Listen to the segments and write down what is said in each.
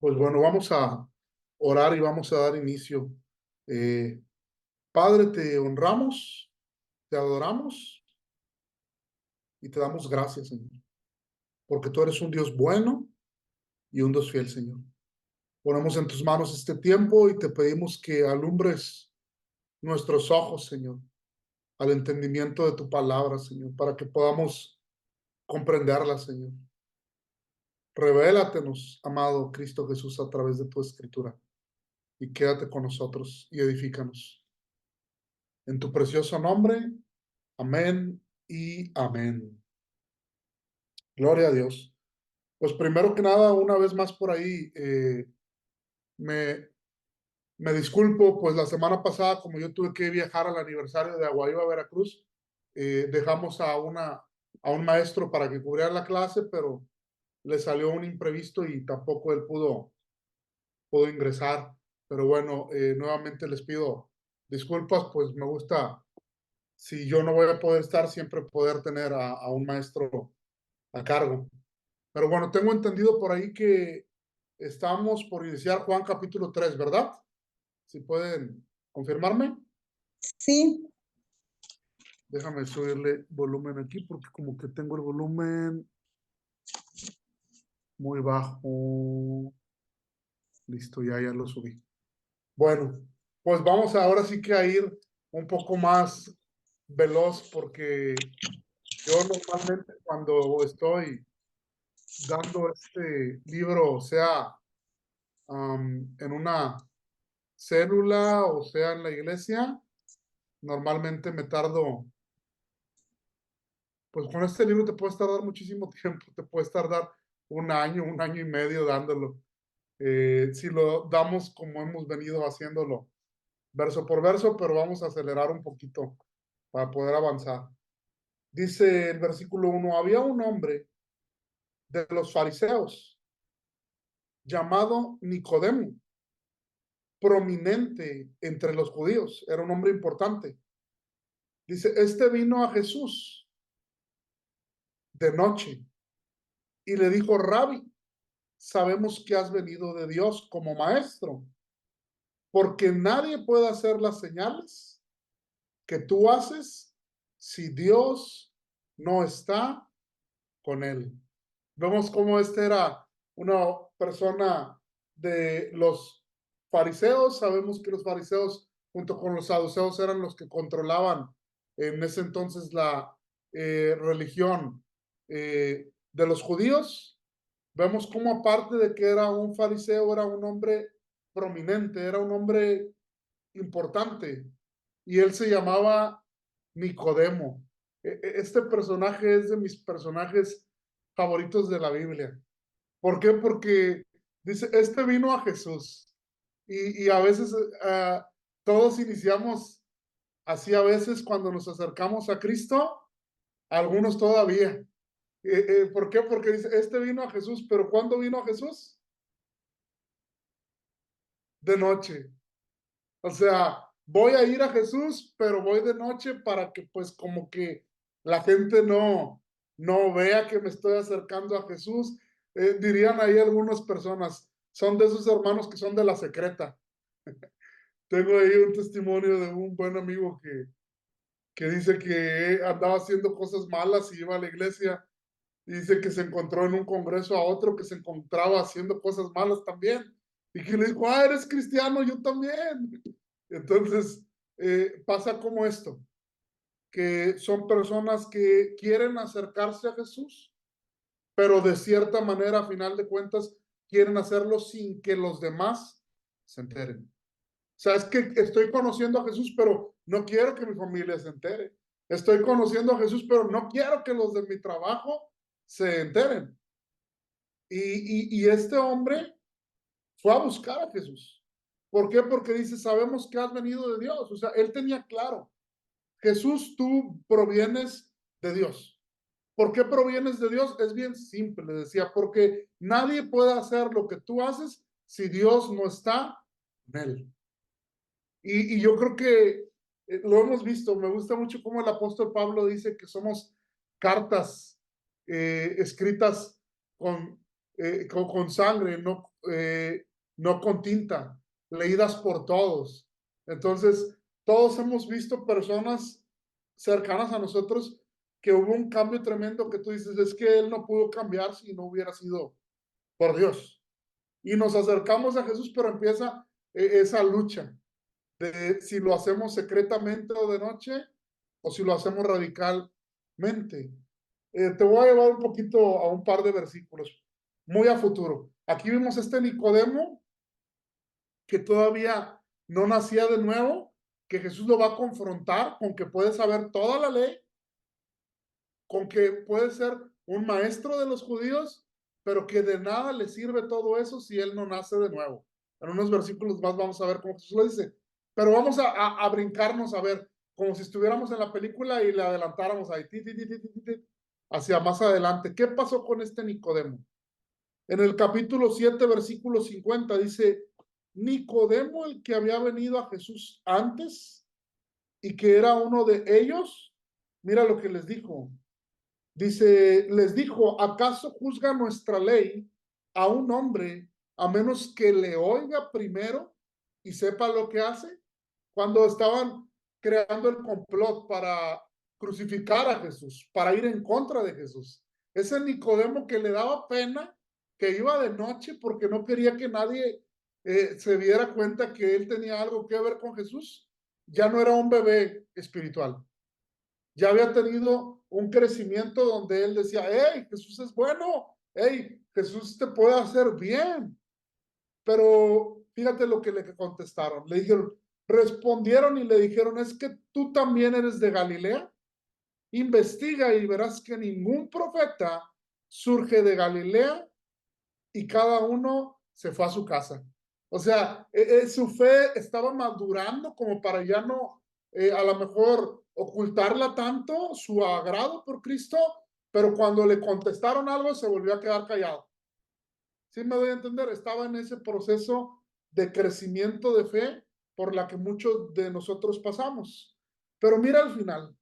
Pues bueno, vamos a orar y vamos a dar inicio. Eh, Padre, te honramos, te adoramos y te damos gracias, Señor, porque tú eres un Dios bueno y un Dios fiel, Señor. Ponemos en tus manos este tiempo y te pedimos que alumbres nuestros ojos, Señor, al entendimiento de tu palabra, Señor, para que podamos comprenderla, Señor. Revélatenos, amado Cristo Jesús, a través de tu escritura y quédate con nosotros y edifícanos. En tu precioso nombre. Amén y amén. Gloria a Dios. Pues primero que nada, una vez más por ahí, me, me disculpo, pues la semana pasada, como yo tuve que viajar al aniversario de Aguayo, Veracruz, dejamos a un maestro para que cubriera la clase, pero le salió un imprevisto y tampoco él pudo ingresar. Pero bueno, nuevamente les pido disculpas, pues me gusta, si yo no voy a poder estar, siempre poder tener a un maestro a cargo. Pero bueno, tengo entendido por ahí que estamos por iniciar Juan capítulo 3, ¿verdad? Si pueden confirmarme. Sí, Déjame subirle volumen aquí porque como que tengo el volumen muy bajo. Listo, ya lo subí. Bueno, pues vamos ahora sí que a ir un poco más veloz porque yo normalmente cuando estoy dando este libro, o sea, en una célula o sea en la iglesia, normalmente me tardo, pues con este libro te puedes tardar muchísimo tiempo, te puedes tardar un año y medio dándolo. Si lo damos como hemos venido haciéndolo, verso por verso, pero vamos a acelerar un poquito para poder avanzar. Dice el versículo 1, había un hombre de los fariseos llamado Nicodemo, prominente entre los judíos, era un hombre importante. Dice, este vino a Jesús de noche y le dijo, Rabbi, sabemos que has venido de Dios como maestro, porque nadie puede hacer las señales que tú haces si Dios no está con él. Vemos cómo este era una persona de los fariseos. Sabemos que los fariseos junto con los saduceos eran los que controlaban en ese entonces la religión de los judíos. Vemos cómo aparte de que era un fariseo, era un hombre prominente, era un hombre importante, y él se llamaba Nicodemo. Este personaje es de mis personajes favoritos de la Biblia. ¿Por qué? Porque dice, este vino a Jesús. Y a veces todos iniciamos así a veces cuando nos acercamos a Cristo, algunos todavía. ¿Por qué? Porque dice, este vino a Jesús, pero ¿cuándo vino a Jesús? De noche. O sea, voy a ir a Jesús, pero voy de noche para que pues como que la gente no vea que me estoy acercando a Jesús. Dirían ahí algunas personas, son de esos hermanos que son de la secreta. Tengo ahí un testimonio de un buen amigo que dice que andaba haciendo cosas malas y iba a la iglesia. Y dice que se encontró en un congreso a otro que se encontraba haciendo cosas malas también. Y que le dijo, ah, eres cristiano, yo también. Entonces, pasa como esto, que son personas que quieren acercarse a Jesús, pero de cierta manera, a final de cuentas, quieren hacerlo sin que los demás se enteren. O sea, es que estoy conociendo a Jesús, pero no quiero que mi familia se entere. Estoy conociendo a Jesús, pero no quiero que los de mi trabajo se enteren. Y este hombre fue a buscar a Jesús. ¿Por qué? Porque dice, sabemos que has venido de Dios. O sea, él tenía claro, Jesús, tú provienes de Dios. ¿Por qué provienes de Dios? Es bien simple, le decía, porque nadie puede hacer lo que tú haces si Dios no está en él. Y yo creo que lo hemos visto, me gusta mucho cómo el apóstol Pablo dice que somos cartas escritas con con sangre, no con tinta, leídas por todos. Entonces, todos hemos visto personas cercanas a nosotros que hubo un cambio tremendo que tú dices, es que él no pudo cambiar si no hubiera sido por Dios. Y nos acercamos a Jesús, pero empieza esa lucha de si lo hacemos secretamente o de noche o si lo hacemos radicalmente. Te voy a llevar un poquito a un par de versículos, muy a futuro. Aquí vimos este Nicodemo que todavía no nacía de nuevo, que Jesús lo va a confrontar con que puede saber toda la ley, con que puede ser un maestro de los judíos, pero que de nada le sirve todo eso si él no nace de nuevo. En unos versículos más vamos a ver cómo Jesús lo dice. Pero vamos a brincarnos a ver, como si estuviéramos en la película y le adelantáramos ahí, hacia más adelante. ¿Qué pasó con este Nicodemo? En el capítulo 7, versículo 50, dice, Nicodemo, el que había venido a Jesús antes y que era uno de ellos, mira lo que les dijo. Dice, les dijo, ¿acaso juzga nuestra ley a un hombre a menos que le oiga primero y sepa lo que hace? Cuando estaban creando el complot para crucificar a Jesús, para ir en contra de Jesús. Ese Nicodemo que le daba pena, que iba de noche porque no quería que nadie se diera cuenta que él tenía algo que ver con Jesús, ya no era un bebé espiritual, ya había tenido un crecimiento donde él decía, hey, Jesús es bueno, hey, Jesús te puede hacer bien. Pero fíjate lo que le contestaron. Le dijeron, respondieron y le dijeron, es que tú también eres de Galilea. Investiga y verás que ningún profeta surge de Galilea y cada uno se fue a su casa. O sea, su fe estaba madurando como para ya no, a lo mejor, ocultarla tanto, su agrado por Cristo, pero cuando le contestaron algo se volvió a quedar callado. ¿Sí me doy a entender? Estaba en ese proceso de crecimiento de fe por la que muchos de nosotros pasamos. Pero mira al final,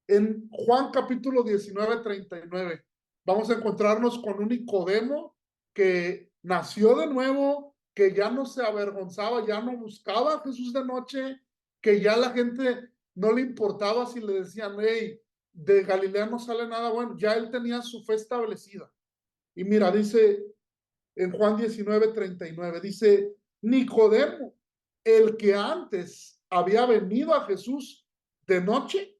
en Juan capítulo 19, 39, vamos a encontrarnos con un Nicodemo que nació de nuevo, que ya no se avergonzaba, ya no buscaba a Jesús de noche, que ya la gente no le importaba si le decían, hey, de Galilea no sale nada bueno, ya él tenía su fe establecida. Y mira, dice en Juan 19, 39, dice, Nicodemo, el que antes había venido a Jesús de noche,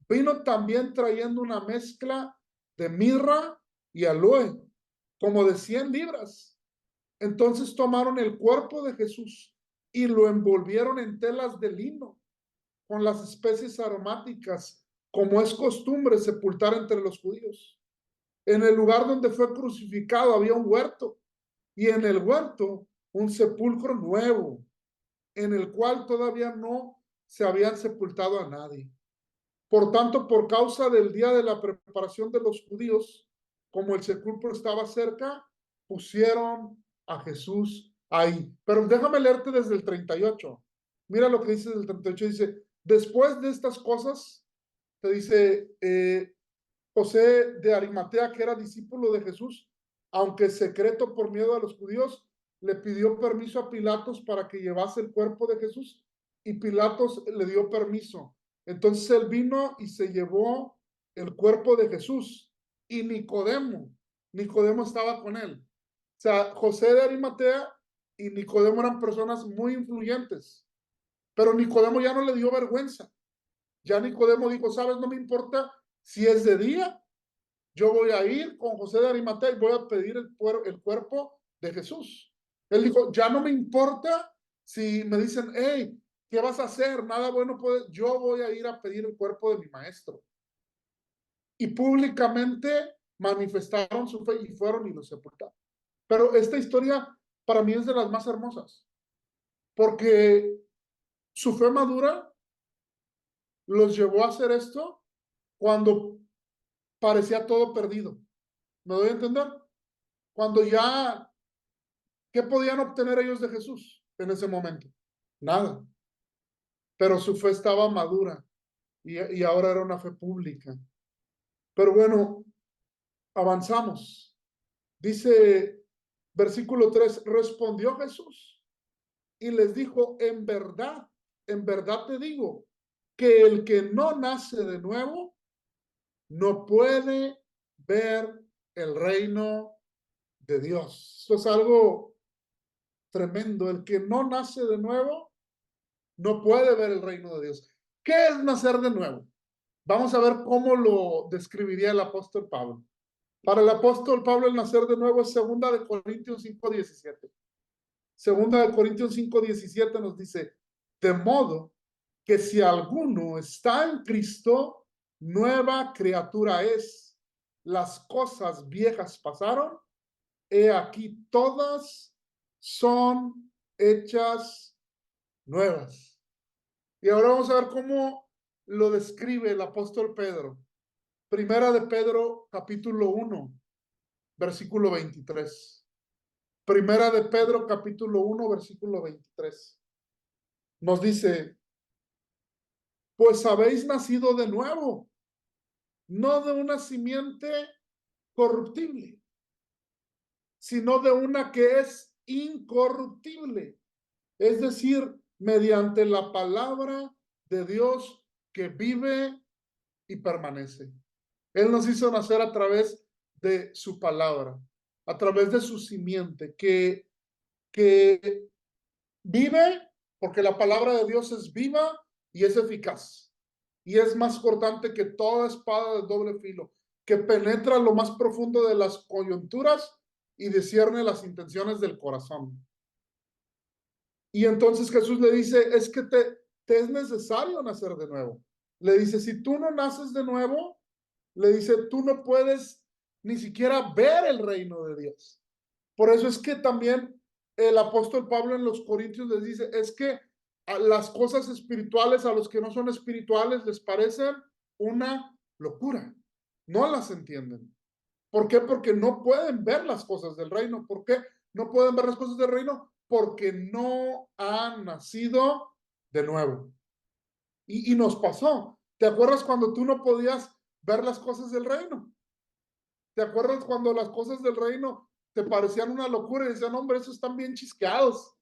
vino también trayendo una mezcla de mirra y aloe, como de 100 libras. Entonces tomaron el cuerpo de Jesús y lo envolvieron en telas de lino con las especies aromáticas, como es costumbre sepultar entre los judíos. En el lugar donde fue crucificado había un huerto y en el huerto un sepulcro nuevo, en el cual todavía no se habían sepultado a nadie. Por tanto, por causa del día de la preparación de los judíos, como el sepulcro estaba cerca, pusieron a Jesús ahí. Pero déjame leerte desde el 38. Mira lo que dice del 38. Dice, después de estas cosas, te dice, José de Arimatea, que era discípulo de Jesús, aunque secreto por miedo a los judíos, le pidió permiso a Pilatos para que llevase el cuerpo de Jesús y Pilatos le dio permiso. Entonces él vino y se llevó el cuerpo de Jesús y Nicodemo estaba con él. O sea, José de Arimatea y Nicodemo eran personas muy influyentes, pero Nicodemo ya no le dio vergüenza. Ya Nicodemo dijo, sabes, no me importa si es de día, yo voy a ir con José de Arimatea y voy a pedir el cuerpo de Jesús. Él dijo, ya no me importa si me dicen, hey, ¿qué vas a hacer? Nada bueno puede, yo voy a ir a pedir el cuerpo de mi maestro. Y públicamente manifestaron su fe y fueron y lo sepultaron. Pero esta historia para mí es de las más hermosas, porque su fe madura los llevó a hacer esto cuando parecía todo perdido. ¿Me doy a entender? Cuando ya, ¿qué podían obtener ellos de Jesús en ese momento? Nada. Pero su fe estaba madura y ahora era una fe pública. Pero bueno, avanzamos. Dice, versículo 3, respondió Jesús y les dijo, en verdad te digo, que el que no nace de nuevo no puede ver el reino de Dios. Esto es algo tremendo. El que no nace de nuevo no puede ver el reino de Dios. ¿Qué es nacer de nuevo? Vamos a ver cómo lo describiría el apóstol Pablo. Para el apóstol Pablo, el nacer de nuevo es 2 Corintios 5:17. 2 Corintios 5:17 nos dice, de modo que si alguno está en Cristo, nueva criatura es. Las cosas viejas pasaron, he aquí todas son hechas nuevas. Y ahora vamos a ver cómo lo describe el apóstol Pedro. Primera de Pedro, capítulo 1, versículo 23. Primera de Pedro, capítulo 1, versículo 23. Nos dice, pues habéis nacido de nuevo, no de una simiente corruptible, sino de una que es incorruptible. Es decir, mediante la palabra de Dios que vive y permanece. Él nos hizo nacer a través de su palabra, a través de su simiente, que vive, porque la palabra de Dios es viva y es eficaz. Y es más cortante que toda espada de doble filo, que penetra lo más profundo de las coyunturas y discierne las intenciones del corazón. Y entonces Jesús le dice, es que te es necesario nacer de nuevo. Le dice, si tú no naces de nuevo, le dice, tú no puedes ni siquiera ver el reino de Dios. Por eso es que también el apóstol Pablo en los Corintios les dice, es que a las cosas espirituales a los que no son espirituales les parecen una locura. No las entienden. ¿Por qué? Porque no pueden ver las cosas del reino. ¿Por qué no pueden ver las cosas del reino? Porque no han nacido de nuevo. Y nos pasó. ¿Te acuerdas cuando tú no podías ver las cosas del reino? ¿Te acuerdas cuando las cosas del reino te parecían una locura y decían, hombre, esos están bien chisqueados?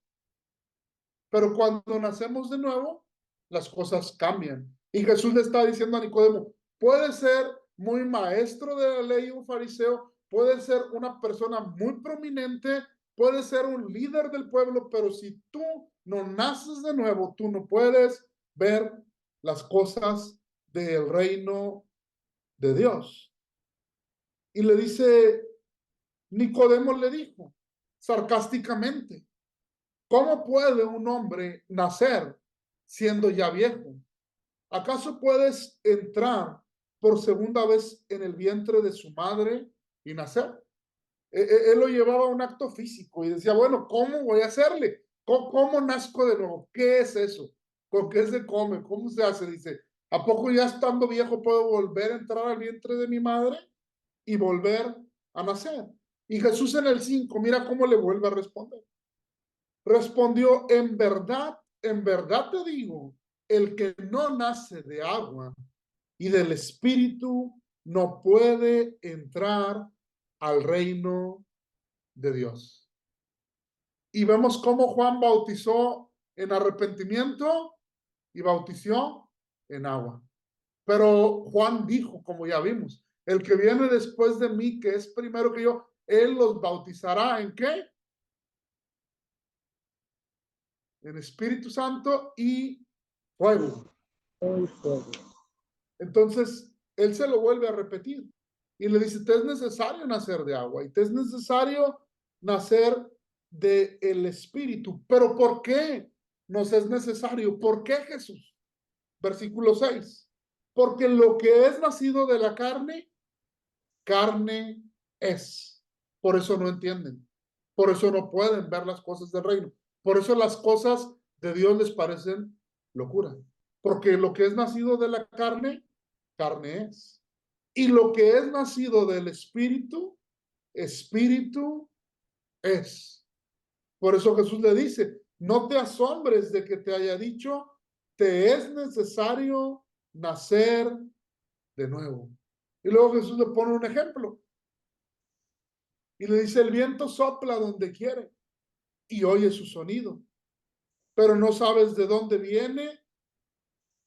Pero cuando nacemos de nuevo, las cosas cambian. Y Jesús le está diciendo a Nicodemo, puede ser muy maestro de la ley, un fariseo, puede ser una persona muy prominente, puede ser un líder del pueblo, pero si tú no naces de nuevo, tú no puedes ver las cosas del reino de Dios. Y le dice, Nicodemo le dijo sarcásticamente, ¿cómo puede un hombre nacer siendo ya viejo? ¿Acaso puedes entrar por segunda vez en el vientre de su madre y nacer? Él lo llevaba a un acto físico y decía, bueno, ¿cómo voy a hacerle? ¿Cómo nazco de nuevo? ¿Qué es eso? ¿Con qué se come? ¿Cómo se hace? Dice, ¿a poco ya estando viejo puedo volver a entrar al vientre de mi madre y volver a nacer? Y Jesús en el 5, mira cómo le vuelve a responder. Respondió, en verdad te digo, el que no nace de agua y del Espíritu no puede entrar al reino de Dios. Y vemos cómo Juan bautizó en arrepentimiento y bautizó en agua. Pero Juan dijo, como ya vimos, el que viene después de mí, que es primero que yo, él los bautizará ¿en qué? En Espíritu Santo y fuego. Entonces, él se lo vuelve a repetir y le dice, te es necesario nacer de agua y te es necesario nacer del Espíritu. ¿Pero por qué nos es necesario? ¿Por qué, Jesús? Versículo 6. Porque lo que es nacido de la carne, carne es. Por eso no entienden. Por eso no pueden ver las cosas del reino. Por eso las cosas de Dios les parecen locura. Porque lo que es nacido de la carne, carne es. Y lo que es nacido del espíritu, espíritu es. Por eso Jesús le dice, no te asombres de que te haya dicho, te es necesario nacer de nuevo. Y luego Jesús le pone un ejemplo. Y le dice, el viento sopla donde quiere y oye su sonido, pero no sabes de dónde viene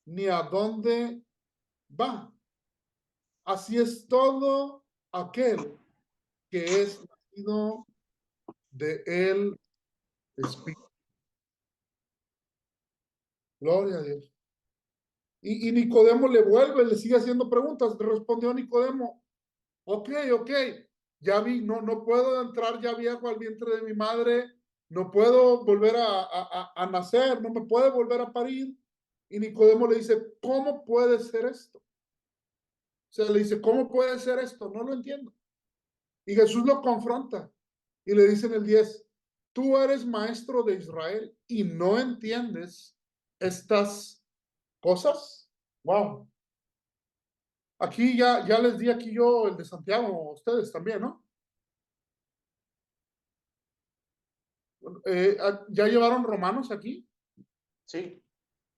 ni a dónde va. Así es todo aquel que es nacido de el Espíritu. Gloria a Dios. Y Nicodemo le vuelve, le sigue haciendo preguntas. Respondió Nicodemo, ok, ya vi, no puedo entrar ya viejo al vientre de mi madre, no puedo volver a nacer, no me puede volver a parir. Y Nicodemo le dice, ¿cómo puede ser esto? O sea, le dice, ¿cómo puede ser esto? No lo entiendo. Y Jesús lo confronta y le dice en el 10, tú eres maestro de Israel y no entiendes estas cosas. Wow. Aquí ya les di aquí yo el de Santiago, ustedes también, ¿no? ¿Ya llevaron Romanos aquí? Sí.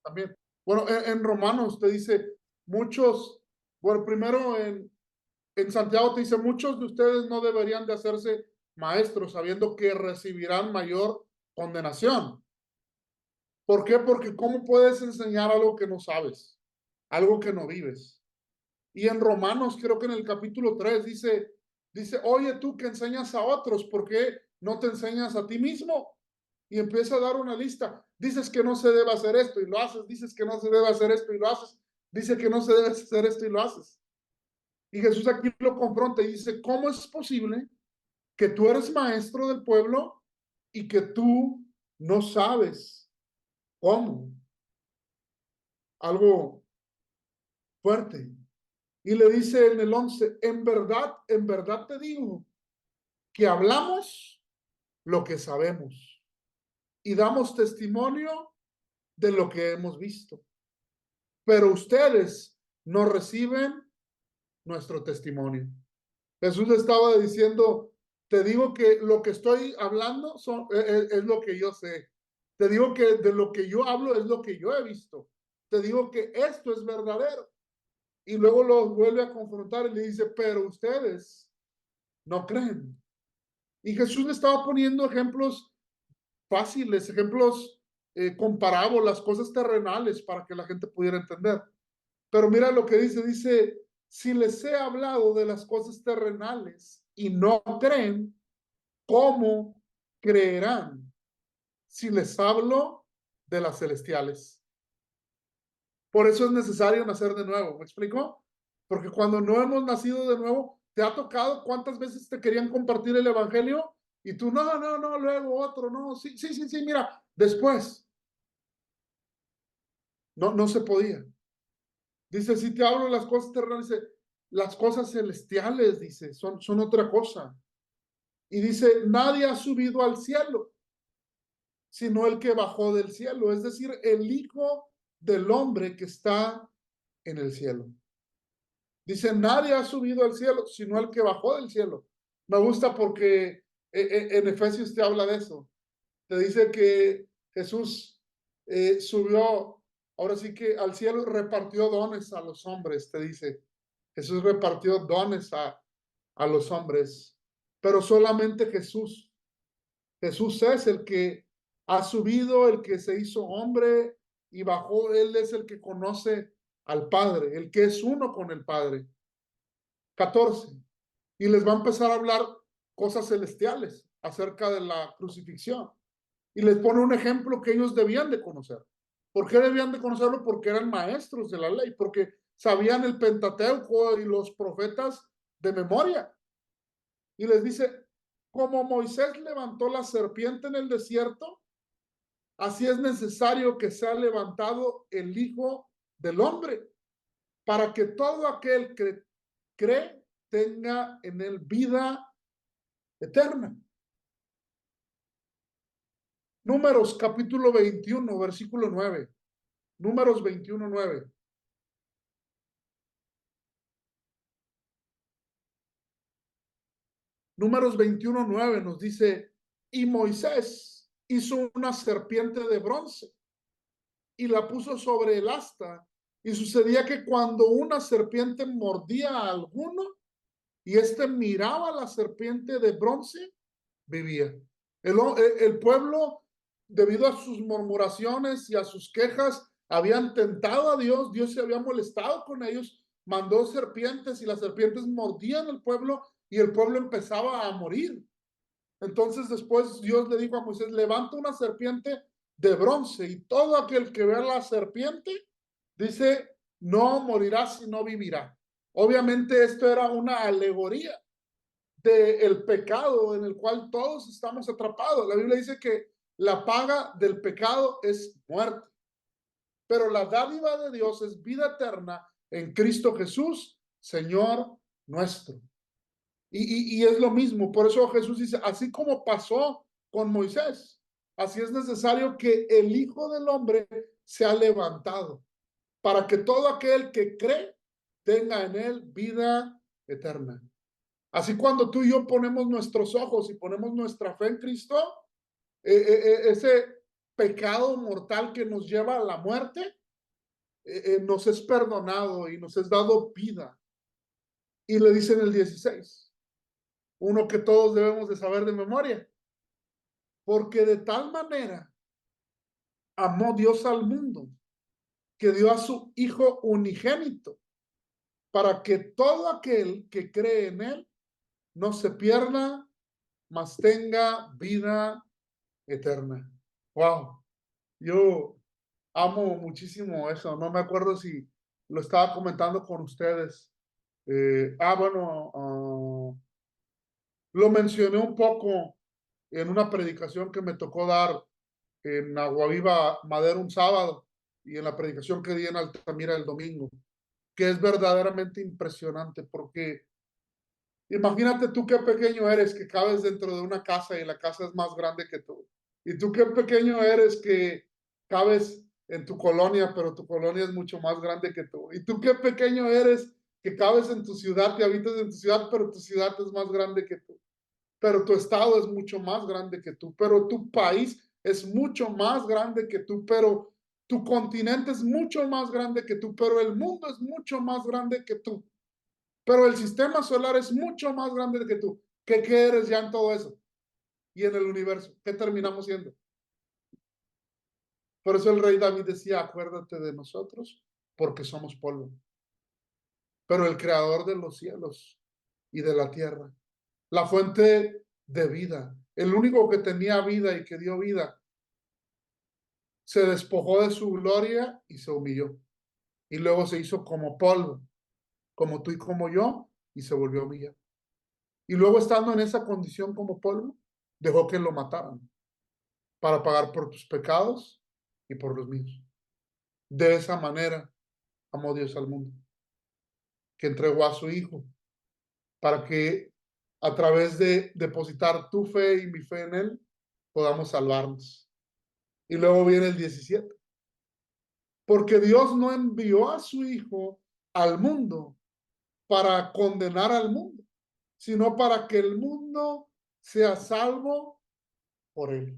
También. Bueno, en Romanos te dice, muchos, bueno, primero en Santiago te dice, muchos de ustedes no deberían de hacerse maestros sabiendo que recibirán mayor condenación. ¿Por qué? Porque ¿cómo puedes enseñar algo que no sabes? Algo que no vives. Y en Romanos, creo que en el capítulo 3 dice, oye tú que enseñas a otros, ¿por qué no te enseñas a ti mismo? Y empieza a dar una lista. Dices que no se debe hacer esto y lo haces. Dices que no se debe hacer esto y lo haces. Dice que no se debe hacer esto y lo haces. Y Jesús aquí lo confronta y dice, ¿cómo es posible que tú eres maestro del pueblo y que tú no sabes cómo? Algo fuerte. Y le dice en el 11, en verdad te digo que hablamos lo que sabemos y damos testimonio de lo que hemos visto. Pero ustedes no reciben nuestro testimonio. Jesús estaba diciendo, te digo que lo que estoy hablando es lo que yo sé. Te digo que de lo que yo hablo es lo que yo he visto. Te digo que esto es verdadero. Y luego los vuelve a confrontar y le dice, pero ustedes no creen. Y Jesús le estaba poniendo ejemplos fáciles, ejemplos con parábolas, cosas terrenales para que la gente pudiera entender. Pero mira lo que dice, si les he hablado de las cosas terrenales y no creen, ¿cómo creerán si les hablo de las celestiales? Por eso es necesario nacer de nuevo, ¿me explico? Porque cuando no hemos nacido de nuevo, ¿te ha tocado cuántas veces te querían compartir el evangelio? Y tú, no, luego otro, no, sí, mira, después. No se podía. Dice, si te hablo de las cosas terrenales, dice, las cosas celestiales, dice, son otra cosa. Y dice, nadie ha subido al cielo, sino el que bajó del cielo, es decir, el Hijo del Hombre que está en el cielo. Dice, nadie ha subido al cielo, sino el que bajó del cielo. Me gusta porque en Efesios te habla de eso. Te dice que Jesús subió, ahora sí que al cielo repartió dones a los hombres, te dice. Jesús repartió dones a los hombres, pero solamente Jesús. Jesús es el que ha subido, el que se hizo hombre y bajó. Él es el que conoce al Padre, el que es uno con el Padre. 14. Y les va a empezar a hablar cosas celestiales acerca de la crucifixión. Y les pone un ejemplo que ellos debían de conocer. ¿Por qué debían de conocerlo? Porque eran maestros de la ley, porque sabían el Pentateuco y los profetas de memoria. Y les dice, como Moisés levantó la serpiente en el desierto, así es necesario que sea levantado el Hijo del Hombre, para que todo aquel que cree tenga en él vida eterna. Números capítulo 21, versículo 9. Números 21, 9. Números 21, 9 nos dice, y Moisés hizo una serpiente de bronce y la puso sobre el asta. Y sucedía que cuando una serpiente mordía a alguno, y miraba a la serpiente de bronce, vivía. El pueblo, debido a sus murmuraciones y a sus quejas, habían tentado a Dios, Dios se había molestado con ellos, mandó serpientes y las serpientes mordían al pueblo y el pueblo empezaba a morir. Entonces después Dios le dijo a Moisés, levanta una serpiente de bronce y todo aquel que vea la serpiente, dice, no morirá sino vivirá. Obviamente esto era una alegoría del pecado en el cual todos estamos atrapados. La Biblia dice que la paga del pecado es muerte, pero la dádiva de Dios es vida eterna en Cristo Jesús, Señor nuestro. Y es lo mismo, por eso Jesús dice, así como pasó con Moisés, así es necesario que el Hijo del Hombre sea levantado, para que todo aquel que cree tenga en él vida eterna. Así cuando tú y yo ponemos nuestros ojos y ponemos nuestra fe en Cristo, ese pecado mortal que nos lleva a la muerte, nos es perdonado y nos es dado vida. Y le dice en el 16, uno que todos debemos de saber de memoria, porque de tal manera amó Dios al mundo, que dio a su Hijo unigénito, para que todo aquel que cree en él no se pierda, mas tenga vida eterna. Wow, yo amo muchísimo eso. No me acuerdo si lo estaba comentando con ustedes. Bueno, lo mencioné un poco en una predicación que me tocó dar en Aguaviva Madero un sábado y en la predicación que di en Altamira el domingo, que es verdaderamente impresionante porque imagínate tú qué pequeño eres que cabes dentro de una casa y la casa es más grande que tú. Y tú qué pequeño eres que cabes en tu colonia, pero tu colonia es mucho más grande que tú. Y tú qué pequeño eres que cabes en tu ciudad y habitas en tu ciudad, pero tu ciudad es más grande que tú. Pero tu estado es mucho más grande que tú. Pero tu país es mucho más grande que tú. Pero tu continente es mucho más grande que tú. Pero el mundo es mucho más grande que tú. Pero el sistema solar es mucho más grande que tú. ¿Qué eres ya en todo eso? Y en el universo, ¿qué terminamos siendo? Por eso el rey David decía, acuérdate de nosotros, porque somos polvo. Pero el creador de los cielos y de la tierra, la fuente de vida, el único que tenía vida y que dio vida, se despojó de su gloria y se humilló. Y luego se hizo como polvo, como tú y como yo, y se volvió a humillar. Y luego estando en esa condición como polvo, dejó que lo mataran para pagar por tus pecados y por los míos. De esa manera amó Dios al mundo, que entregó a su Hijo para que a través de depositar tu fe y mi fe en Él, podamos salvarnos. Y luego viene el 17. Porque Dios no envió a su Hijo al mundo para condenar al mundo, sino para que el mundo sea salvo por Él.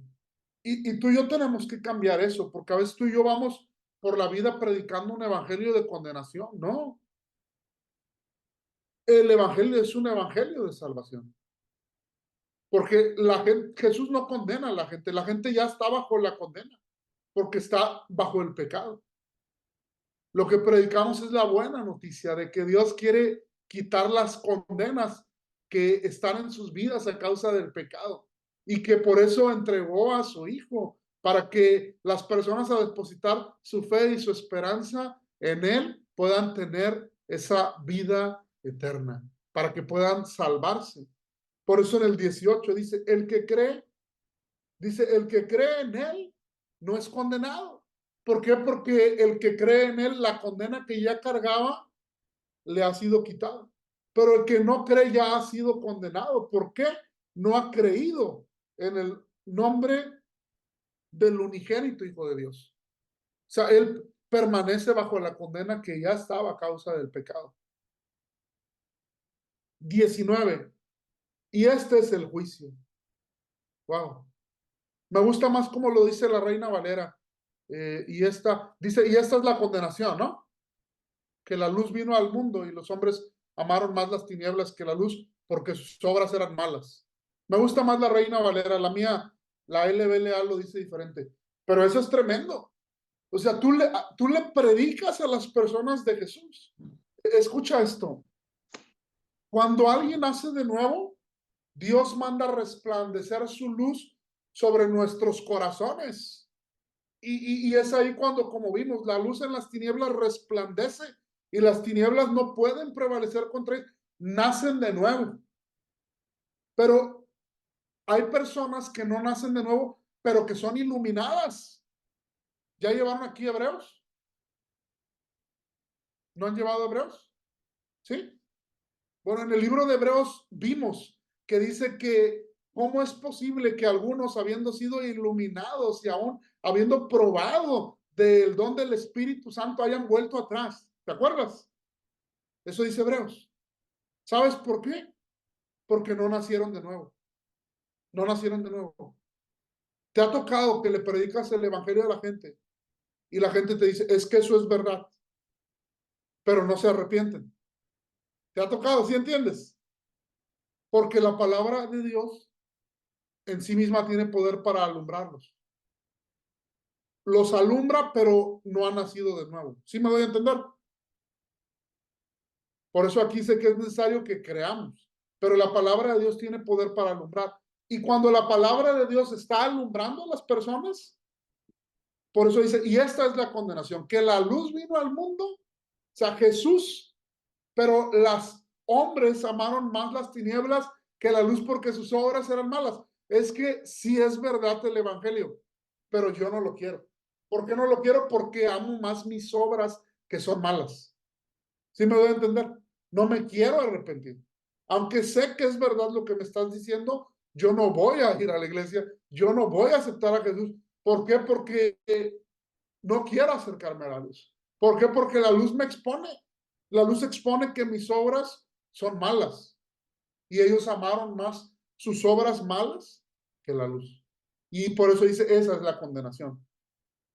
Y tú y yo tenemos que cambiar eso, porque a veces tú y yo vamos por la vida predicando un evangelio de condenación. No, el evangelio es un evangelio de salvación. Porque Jesús no condena a la gente ya está bajo la condena, porque está bajo el pecado. Lo que predicamos es la buena noticia de que Dios quiere quitar las condenas que están en sus vidas a causa del pecado y que por eso entregó a su Hijo para que las personas a depositar su fe y su esperanza en Él puedan tener esa vida eterna, para que puedan salvarse. Por eso en el 18 dice, el que cree en Él no es condenado. ¿Por qué? Porque el que cree en Él, la condena que ya cargaba, le ha sido quitada. Pero el que no cree ya ha sido condenado. ¿Por qué? No ha creído en el nombre del unigénito Hijo de Dios. O sea, él permanece bajo la condena que ya estaba a causa del pecado. 19. Y este es el juicio. Wow. Me gusta más como lo dice la Reina Valera. Y esta es la condenación, ¿no? Que la luz vino al mundo y los hombres amaron más las tinieblas que la luz porque sus obras eran malas. Me gusta más la Reina Valera, la mía, la LBLA lo dice diferente. Pero eso es tremendo. O sea, tú le predicas a las personas de Jesús. Escucha esto. Cuando alguien nace de nuevo, Dios manda resplandecer su luz sobre nuestros corazones. Y es ahí cuando, como vimos, la luz en las tinieblas resplandece y las tinieblas no pueden prevalecer contra él. Nacen de nuevo. Pero hay personas que no nacen de nuevo, pero que son iluminadas. ¿Ya llevaron aquí Hebreos? ¿No han llevado Hebreos? ¿Sí? Bueno, en el libro de Hebreos vimos que dice que cómo es posible que algunos, habiendo sido iluminados y aún habiendo probado del don del Espíritu Santo, hayan vuelto atrás. ¿Te acuerdas? Eso dice Hebreos. ¿Sabes por qué? Porque no nacieron de nuevo. No nacieron de nuevo. Te ha tocado que le predicas el evangelio a la gente y la gente te dice, es que eso es verdad, pero no se arrepienten. ¿Te ha tocado? ¿Sí entiendes? Porque la palabra de Dios en sí misma tiene poder para alumbrarlos. Los alumbra, pero no han nacido de nuevo. ¿Sí me doy a entender? Por eso aquí sé que es necesario que creamos, pero la palabra de Dios tiene poder para alumbrar. Y cuando la palabra de Dios está alumbrando a las personas, por eso dice, y esta es la condenación, que la luz vino al mundo, o sea, Jesús, pero los hombres amaron más las tinieblas que la luz porque sus obras eran malas. Es que sí es verdad el evangelio, pero yo no lo quiero. ¿Por qué no lo quiero? Porque amo más mis obras que son malas. ¿Sí me doy a entender? No me quiero arrepentir. Aunque sé que es verdad lo que me estás diciendo, yo no voy a ir a la iglesia, yo no voy a aceptar a Jesús. ¿Por qué? Porque no quiero acercarme a la luz. ¿Por qué? Porque la luz me expone. La luz expone que mis obras son malas. Y ellos amaron más sus obras malas que la luz. Y por eso dice, esa es la condenación.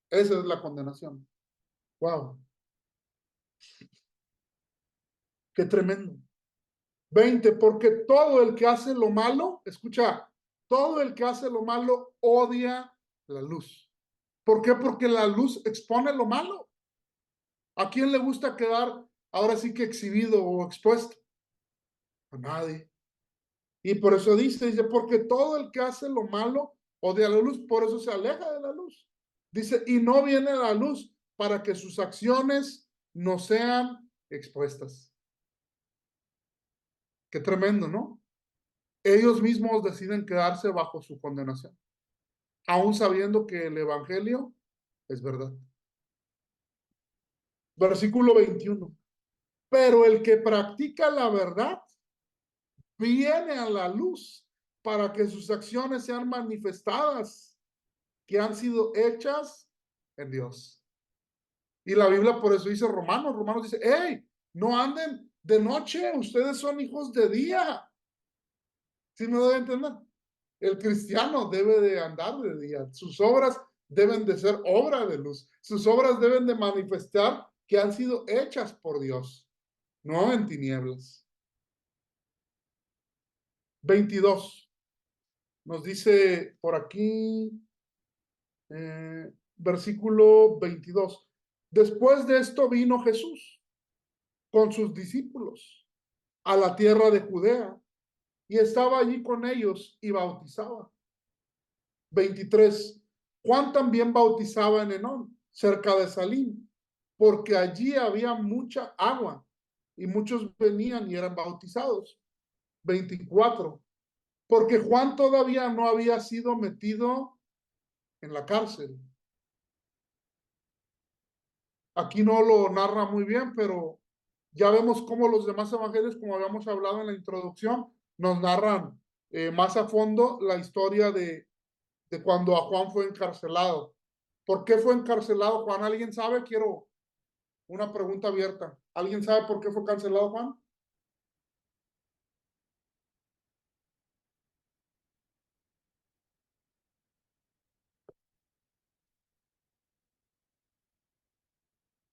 Esa es la condenación. Wow, qué tremendo. 20, porque todo el que hace lo malo, escucha, todo el que hace lo malo odia la luz. ¿Por qué? Porque la luz expone lo malo. ¿A quién le gusta quedar ahora sí que exhibido o expuesto? A nadie. Y por eso dice, porque todo el que hace lo malo odia la luz, por eso se aleja de la luz. Dice, y no viene a la luz para que sus acciones no sean expuestas. Qué tremendo, ¿no? Ellos mismos deciden quedarse bajo su condenación, aún sabiendo que el Evangelio es verdad. Versículo 21. Pero el que practica la verdad viene a la luz para que sus acciones sean manifestadas, que han sido hechas en Dios. Y la Biblia por eso dice Romanos dice, hey, no anden de noche, ustedes son hijos de día. ¿Sí me doy a entender? El cristiano debe de andar de día. Sus obras deben de ser obra de luz. Sus obras deben de manifestar que han sido hechas por Dios, no en tinieblas. 22. Nos dice por aquí, versículo 22. Después de esto vino Jesús con sus discípulos a la tierra de Judea y estaba allí con ellos y bautizaba. 23. Juan también bautizaba en Enón, cerca de Salim, porque allí había mucha agua y muchos venían y eran bautizados. 24. Porque Juan todavía no había sido metido en la cárcel. Aquí no lo narra muy bien, pero ya vemos cómo los demás evangelios, como habíamos hablado en la introducción, nos narran más a fondo la historia de cuando a Juan fue encarcelado. ¿Por qué fue encarcelado Juan? ¿Alguien sabe? Quiero una pregunta abierta. ¿Alguien sabe por qué fue cancelado Juan?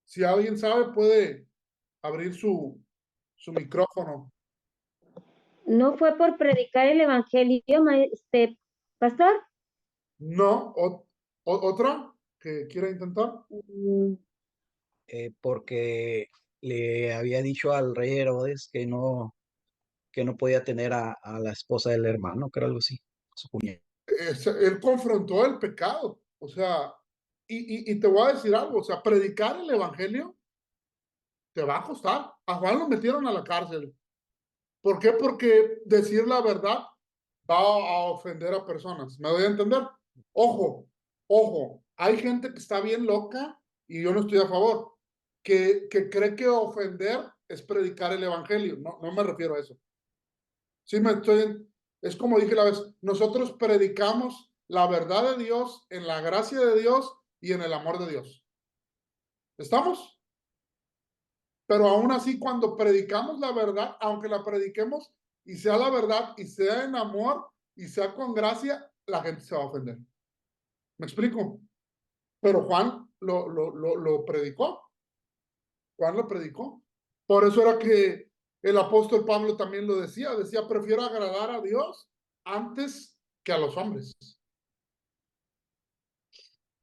Si alguien sabe, puede abrir su micrófono. ¿No fue por predicar el evangelio, pastor? No, otra que quiera intentar. Mm, Porque le había dicho al rey Herodes que no podía tener a la esposa del hermano, que era algo así, su cuñada. Él confrontó el pecado, o sea, y te voy a decir algo, o sea, predicar el evangelio te va a costar. A Juan lo metieron a la cárcel. ¿Por qué? Porque decir la verdad va a ofender a personas. ¿Me doy a entender? Ojo, ojo, hay gente que está bien loca y yo no estoy a favor, que cree que ofender es predicar el evangelio. No, no me refiero a eso. Sí, es como dije la vez, nosotros predicamos la verdad de Dios en la gracia de Dios y en el amor de Dios. ¿Estamos? Pero aún así, cuando predicamos la verdad, aunque la prediquemos y sea la verdad y sea en amor y sea con gracia, la gente se va a ofender. ¿Me explico? Pero Juan lo predicó. Juan lo predicó. Por eso era que el apóstol Pablo también lo decía. Decía, prefiero agradar a Dios antes que a los hombres.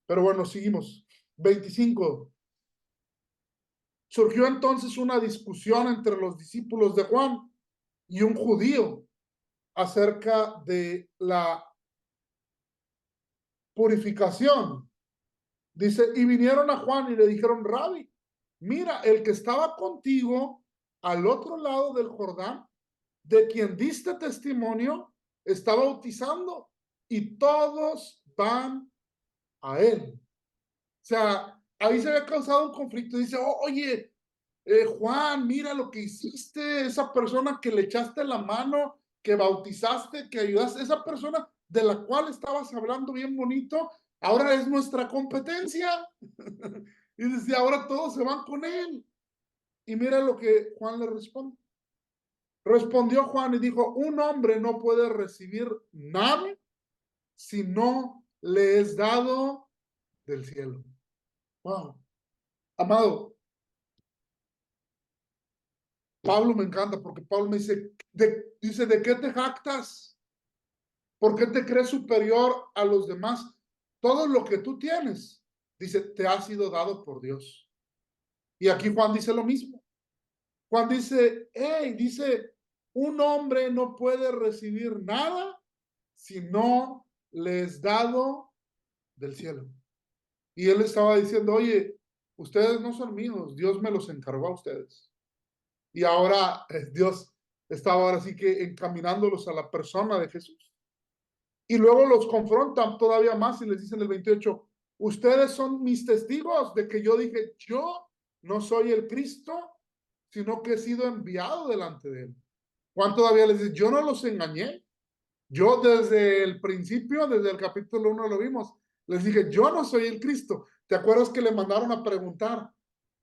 Pero bueno, seguimos. 25. Surgió entonces una discusión entre los discípulos de Juan y un judío acerca de la purificación. Dice, y vinieron a Juan y le dijeron, Rabbi, mira, el que estaba contigo al otro lado del Jordán, de quien diste testimonio, está bautizando y todos van a él. O sea, ahí se había causado un conflicto. Dice, oye, Juan, mira lo que hiciste, esa persona que le echaste la mano, que bautizaste, que ayudaste, esa persona de la cual estabas hablando bien bonito, ahora es nuestra competencia. Y dice, ahora todos se van con él. Y mira lo que Juan le responde. Respondió Juan y dijo, un hombre no puede recibir nada si no le es dado del cielo. Wow. Amado, Pablo me encanta porque Pablo me dice, dice, ¿de qué te jactas? ¿Por qué te crees superior a los demás? Todo lo que tú tienes, dice, te ha sido dado por Dios. Y aquí Juan dice lo mismo. Juan dice, hey, dice, un hombre no puede recibir nada si no le es dado del cielo. Y él estaba diciendo, oye, ustedes no son míos, Dios me los encargó a ustedes. Y ahora Dios estaba ahora sí que encaminándolos a la persona de Jesús. Y luego los confrontan todavía más y les dicen el 28, ustedes son mis testigos de que yo dije, yo no soy el Cristo, sino que he sido enviado delante de él. Juan todavía les dice, yo no los engañé. Yo desde el principio, desde el capítulo 1 lo vimos, les dije, yo no soy el Cristo. ¿Te acuerdas que le mandaron a preguntar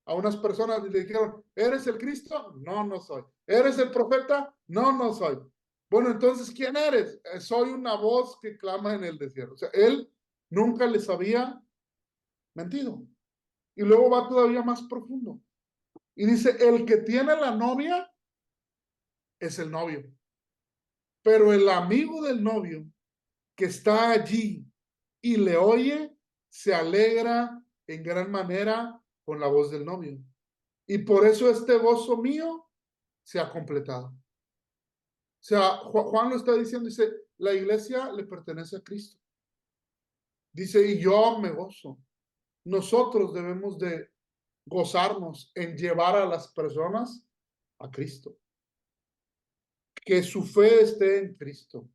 a unas personas y le dijeron, ¿eres el Cristo? No, no soy. ¿Eres el profeta? No, no soy. Bueno, entonces, ¿quién eres? Soy una voz que clama en el desierto. O sea, él nunca les había mentido. Y luego va todavía más profundo. Y dice, el que tiene la novia es el novio. Pero el amigo del novio que está allí y le oye, se alegra en gran manera con la voz del novio. Y por eso este gozo mío se ha completado. O sea, Juan lo está diciendo, dice, la iglesia le pertenece a Cristo. Dice, y yo me gozo. Nosotros debemos de gozarnos en llevar a las personas a Cristo. Que su fe esté en Cristo.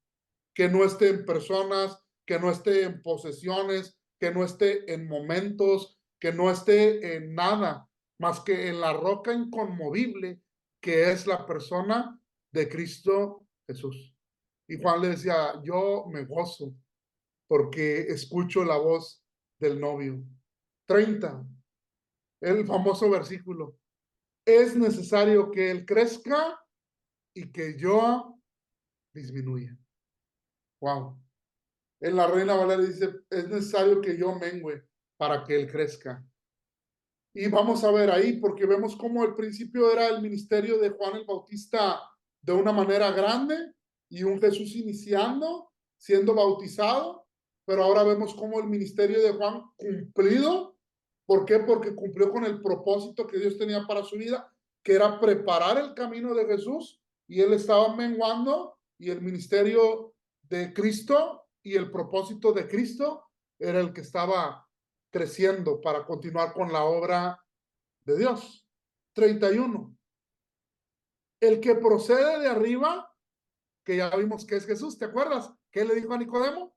Que no esté en personas, que no esté en posesiones, que no esté en momentos, que no esté en nada, más que en la roca inconmovible que es la persona de Cristo Jesús. Y Juan le decía, yo me gozo porque escucho la voz del novio. 30, el famoso versículo. Es necesario que él crezca y que yo disminuya. Wow. En la Reina Valera dice, es necesario que yo mengüe para que él crezca. Y vamos a ver ahí, porque vemos cómo al principio era el ministerio de Juan el Bautista de una manera grande y un Jesús iniciando, siendo bautizado, pero ahora vemos cómo el ministerio de Juan cumplido. ¿Por qué? Porque cumplió con el propósito que Dios tenía para su vida, que era preparar el camino de Jesús, y él estaba menguando, y el ministerio de Cristo y el propósito de Cristo era el que estaba creciendo para continuar con la obra de Dios. 31. El que procede de arriba, que ya vimos que es Jesús, ¿te acuerdas? ¿Qué le dijo a Nicodemo?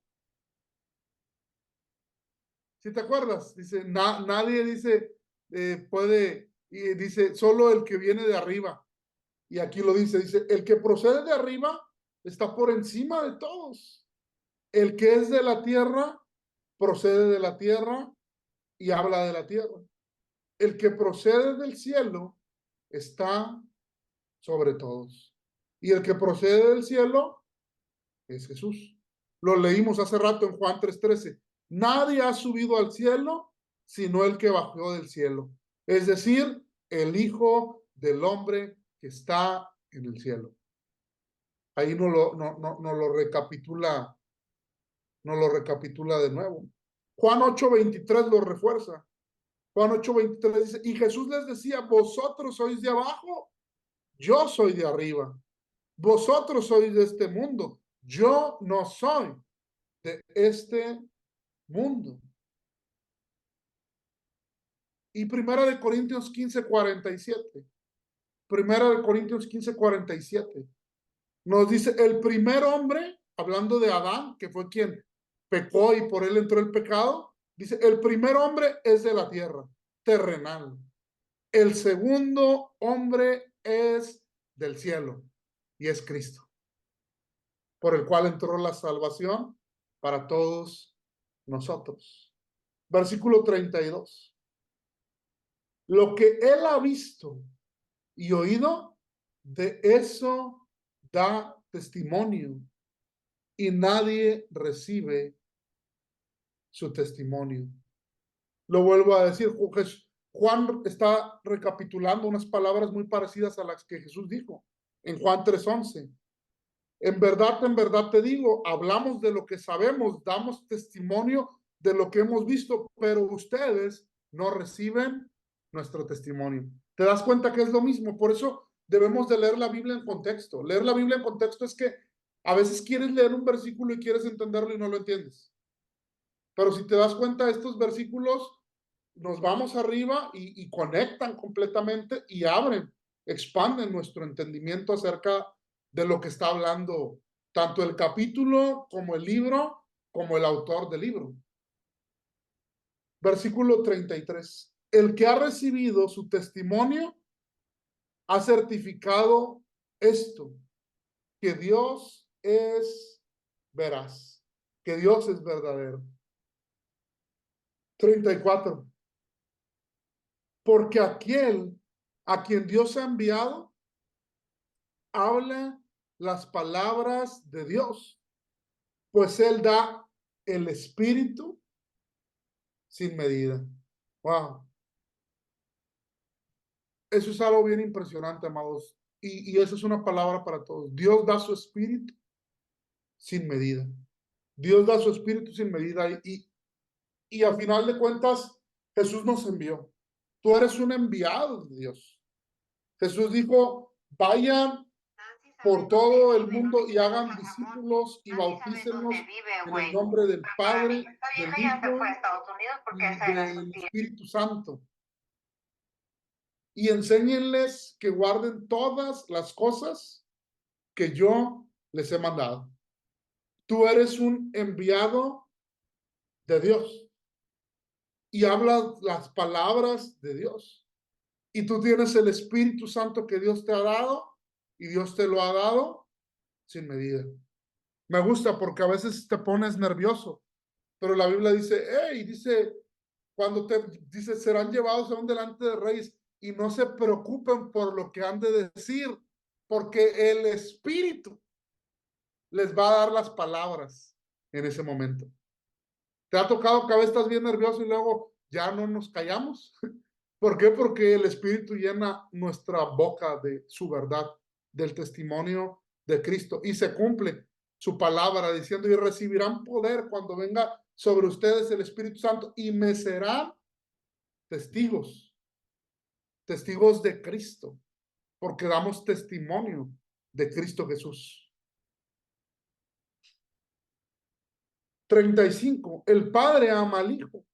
¿Sí te acuerdas? Dice, nadie dice, puede, y dice, solo el que viene de arriba. Y aquí lo dice, el que procede de arriba está por encima de todos. El que es de la tierra, procede de la tierra y habla de la tierra. El que procede del cielo está sobre todos. Y el que procede del cielo es Jesús. Lo leímos hace rato en Juan 3:13. Nadie ha subido al cielo sino el que bajó del cielo. Es decir, el Hijo del Hombre que está en el cielo. Ahí no lo recapitula de nuevo. Juan 8:23 lo refuerza. Juan 8:23 dice, y Jesús les decía, vosotros sois de abajo, yo soy de arriba. Vosotros sois de este mundo, yo no soy de este mundo. Y Primera de Corintios 15:47. Primera de Corintios 15:47. Nos dice, el primer hombre, hablando de Adán, que fue quien pecó y por él entró el pecado, dice, el primer hombre es de la tierra, terrenal. El segundo hombre es del cielo y es Cristo, por el cual entró la salvación para todos nosotros. Versículo 32. Lo que él ha visto y oído, de eso da testimonio, y nadie recibe su testimonio. Lo vuelvo a decir, Juan está recapitulando unas palabras muy parecidas a las que Jesús dijo en Juan 3:11. En verdad te digo, hablamos de lo que sabemos, damos testimonio de lo que hemos visto, pero ustedes no reciben nuestro testimonio. ¿Te das cuenta que es lo mismo? Por eso debemos de leer la Biblia en contexto. Leer la Biblia en contexto es que a veces quieres leer un versículo y quieres entenderlo y no lo entiendes. Pero si te das cuenta, estos versículos nos vamos arriba y conectan completamente y abren, expanden nuestro entendimiento acerca de lo que está hablando tanto el capítulo como el libro, como el autor del libro. Versículo 33. El que ha recibido su testimonio ha certificado esto, que Dios es veraz, que Dios es verdadero. 34. Porque aquel a quien Dios ha enviado habla las palabras de Dios, pues él da el espíritu sin medida. Wow. Eso es algo bien impresionante, amados. Y eso es una palabra para todos. Dios da su espíritu sin medida. Dios da su espíritu sin medida. Y a final de cuentas, Jesús nos envió. Tú eres un enviado de Dios. Jesús dijo, vayan por todo el mundo y hagan discípulos y bautícenlos en el nombre del Padre, del Hijo y del Espíritu Santo. Y enséñenles que guarden todas las cosas que yo les he mandado. Tú eres un enviado de Dios y hablas las palabras de Dios. Y tú tienes el Espíritu Santo que Dios te ha dado y Dios te lo ha dado sin medida. Me gusta porque a veces te pones nervioso, pero la Biblia dice, hey, dice, cuando te dice, serán llevados aún delante de reyes y no se preocupen por lo que han de decir, porque el Espíritu les va a dar las palabras en ese momento. ¿Te ha tocado que a veces estás bien nervioso y luego ya no nos callamos? ¿Por qué? Porque el Espíritu llena nuestra boca de su verdad, del testimonio de Cristo, y se cumple su palabra diciendo, y recibirán poder cuando venga sobre ustedes el Espíritu Santo, y me serán testigos, testigos de Cristo, porque damos testimonio de Cristo Jesús. 35. El Padre ama al Hijo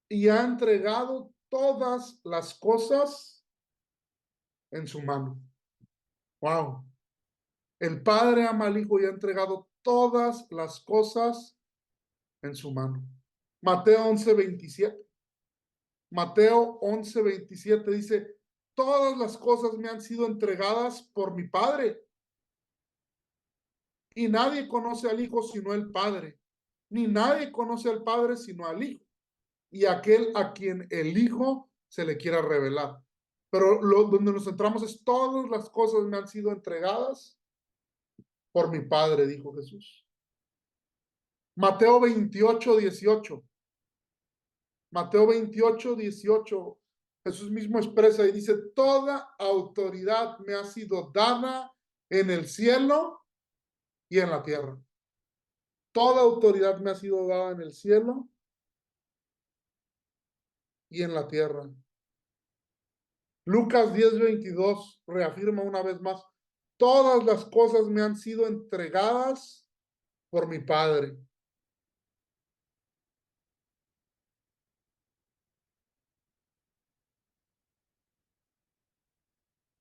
y ha entregado todas las cosas en su mano. Wow. El Padre ama al Hijo y ha entregado todas las cosas en su mano. Mateo 11:27. Mateo 11:27 dice, todas las cosas me han sido entregadas por mi Padre. Y nadie conoce al Hijo sino el Padre, ni nadie conoce al Padre sino al Hijo, y aquel a quien el Hijo se le quiera revelar. Pero donde nos centramos es todas las cosas me han sido entregadas por mi Padre, dijo Jesús. Mateo 28:18. Mateo 28:18. Jesús mismo expresa y dice, toda autoridad me ha sido dada en el cielo y en la tierra. Toda autoridad me ha sido dada en el cielo y en la tierra. Lucas 10:22 reafirma una vez más, todas las cosas me han sido entregadas por mi Padre.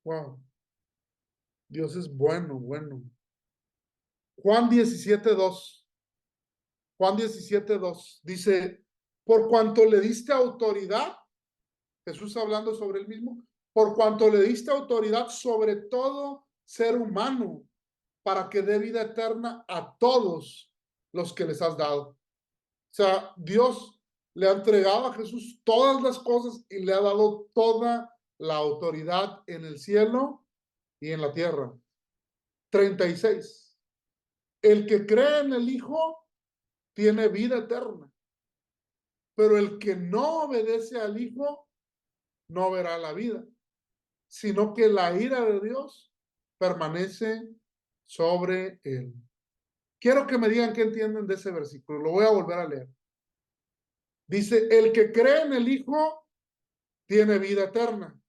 Wow. Dios es bueno, bueno. Juan 17:2. Juan 17:2 dice, por cuanto le diste autoridad, Jesús hablando sobre él mismo, por cuanto le diste autoridad sobre todo ser humano, para que dé vida eterna a todos los que les has dado. O sea, Dios le ha entregado a Jesús todas las cosas y le ha dado toda la autoridad en el cielo y en la tierra. 36. El que cree en el Hijo tiene vida eterna, pero el que no obedece al Hijo no verá la vida, sino que la ira de Dios permanece sobre él. Quiero que me digan qué entienden de ese versículo. Lo voy a volver a leer. Dice, el que cree en el Hijo tiene vida eterna,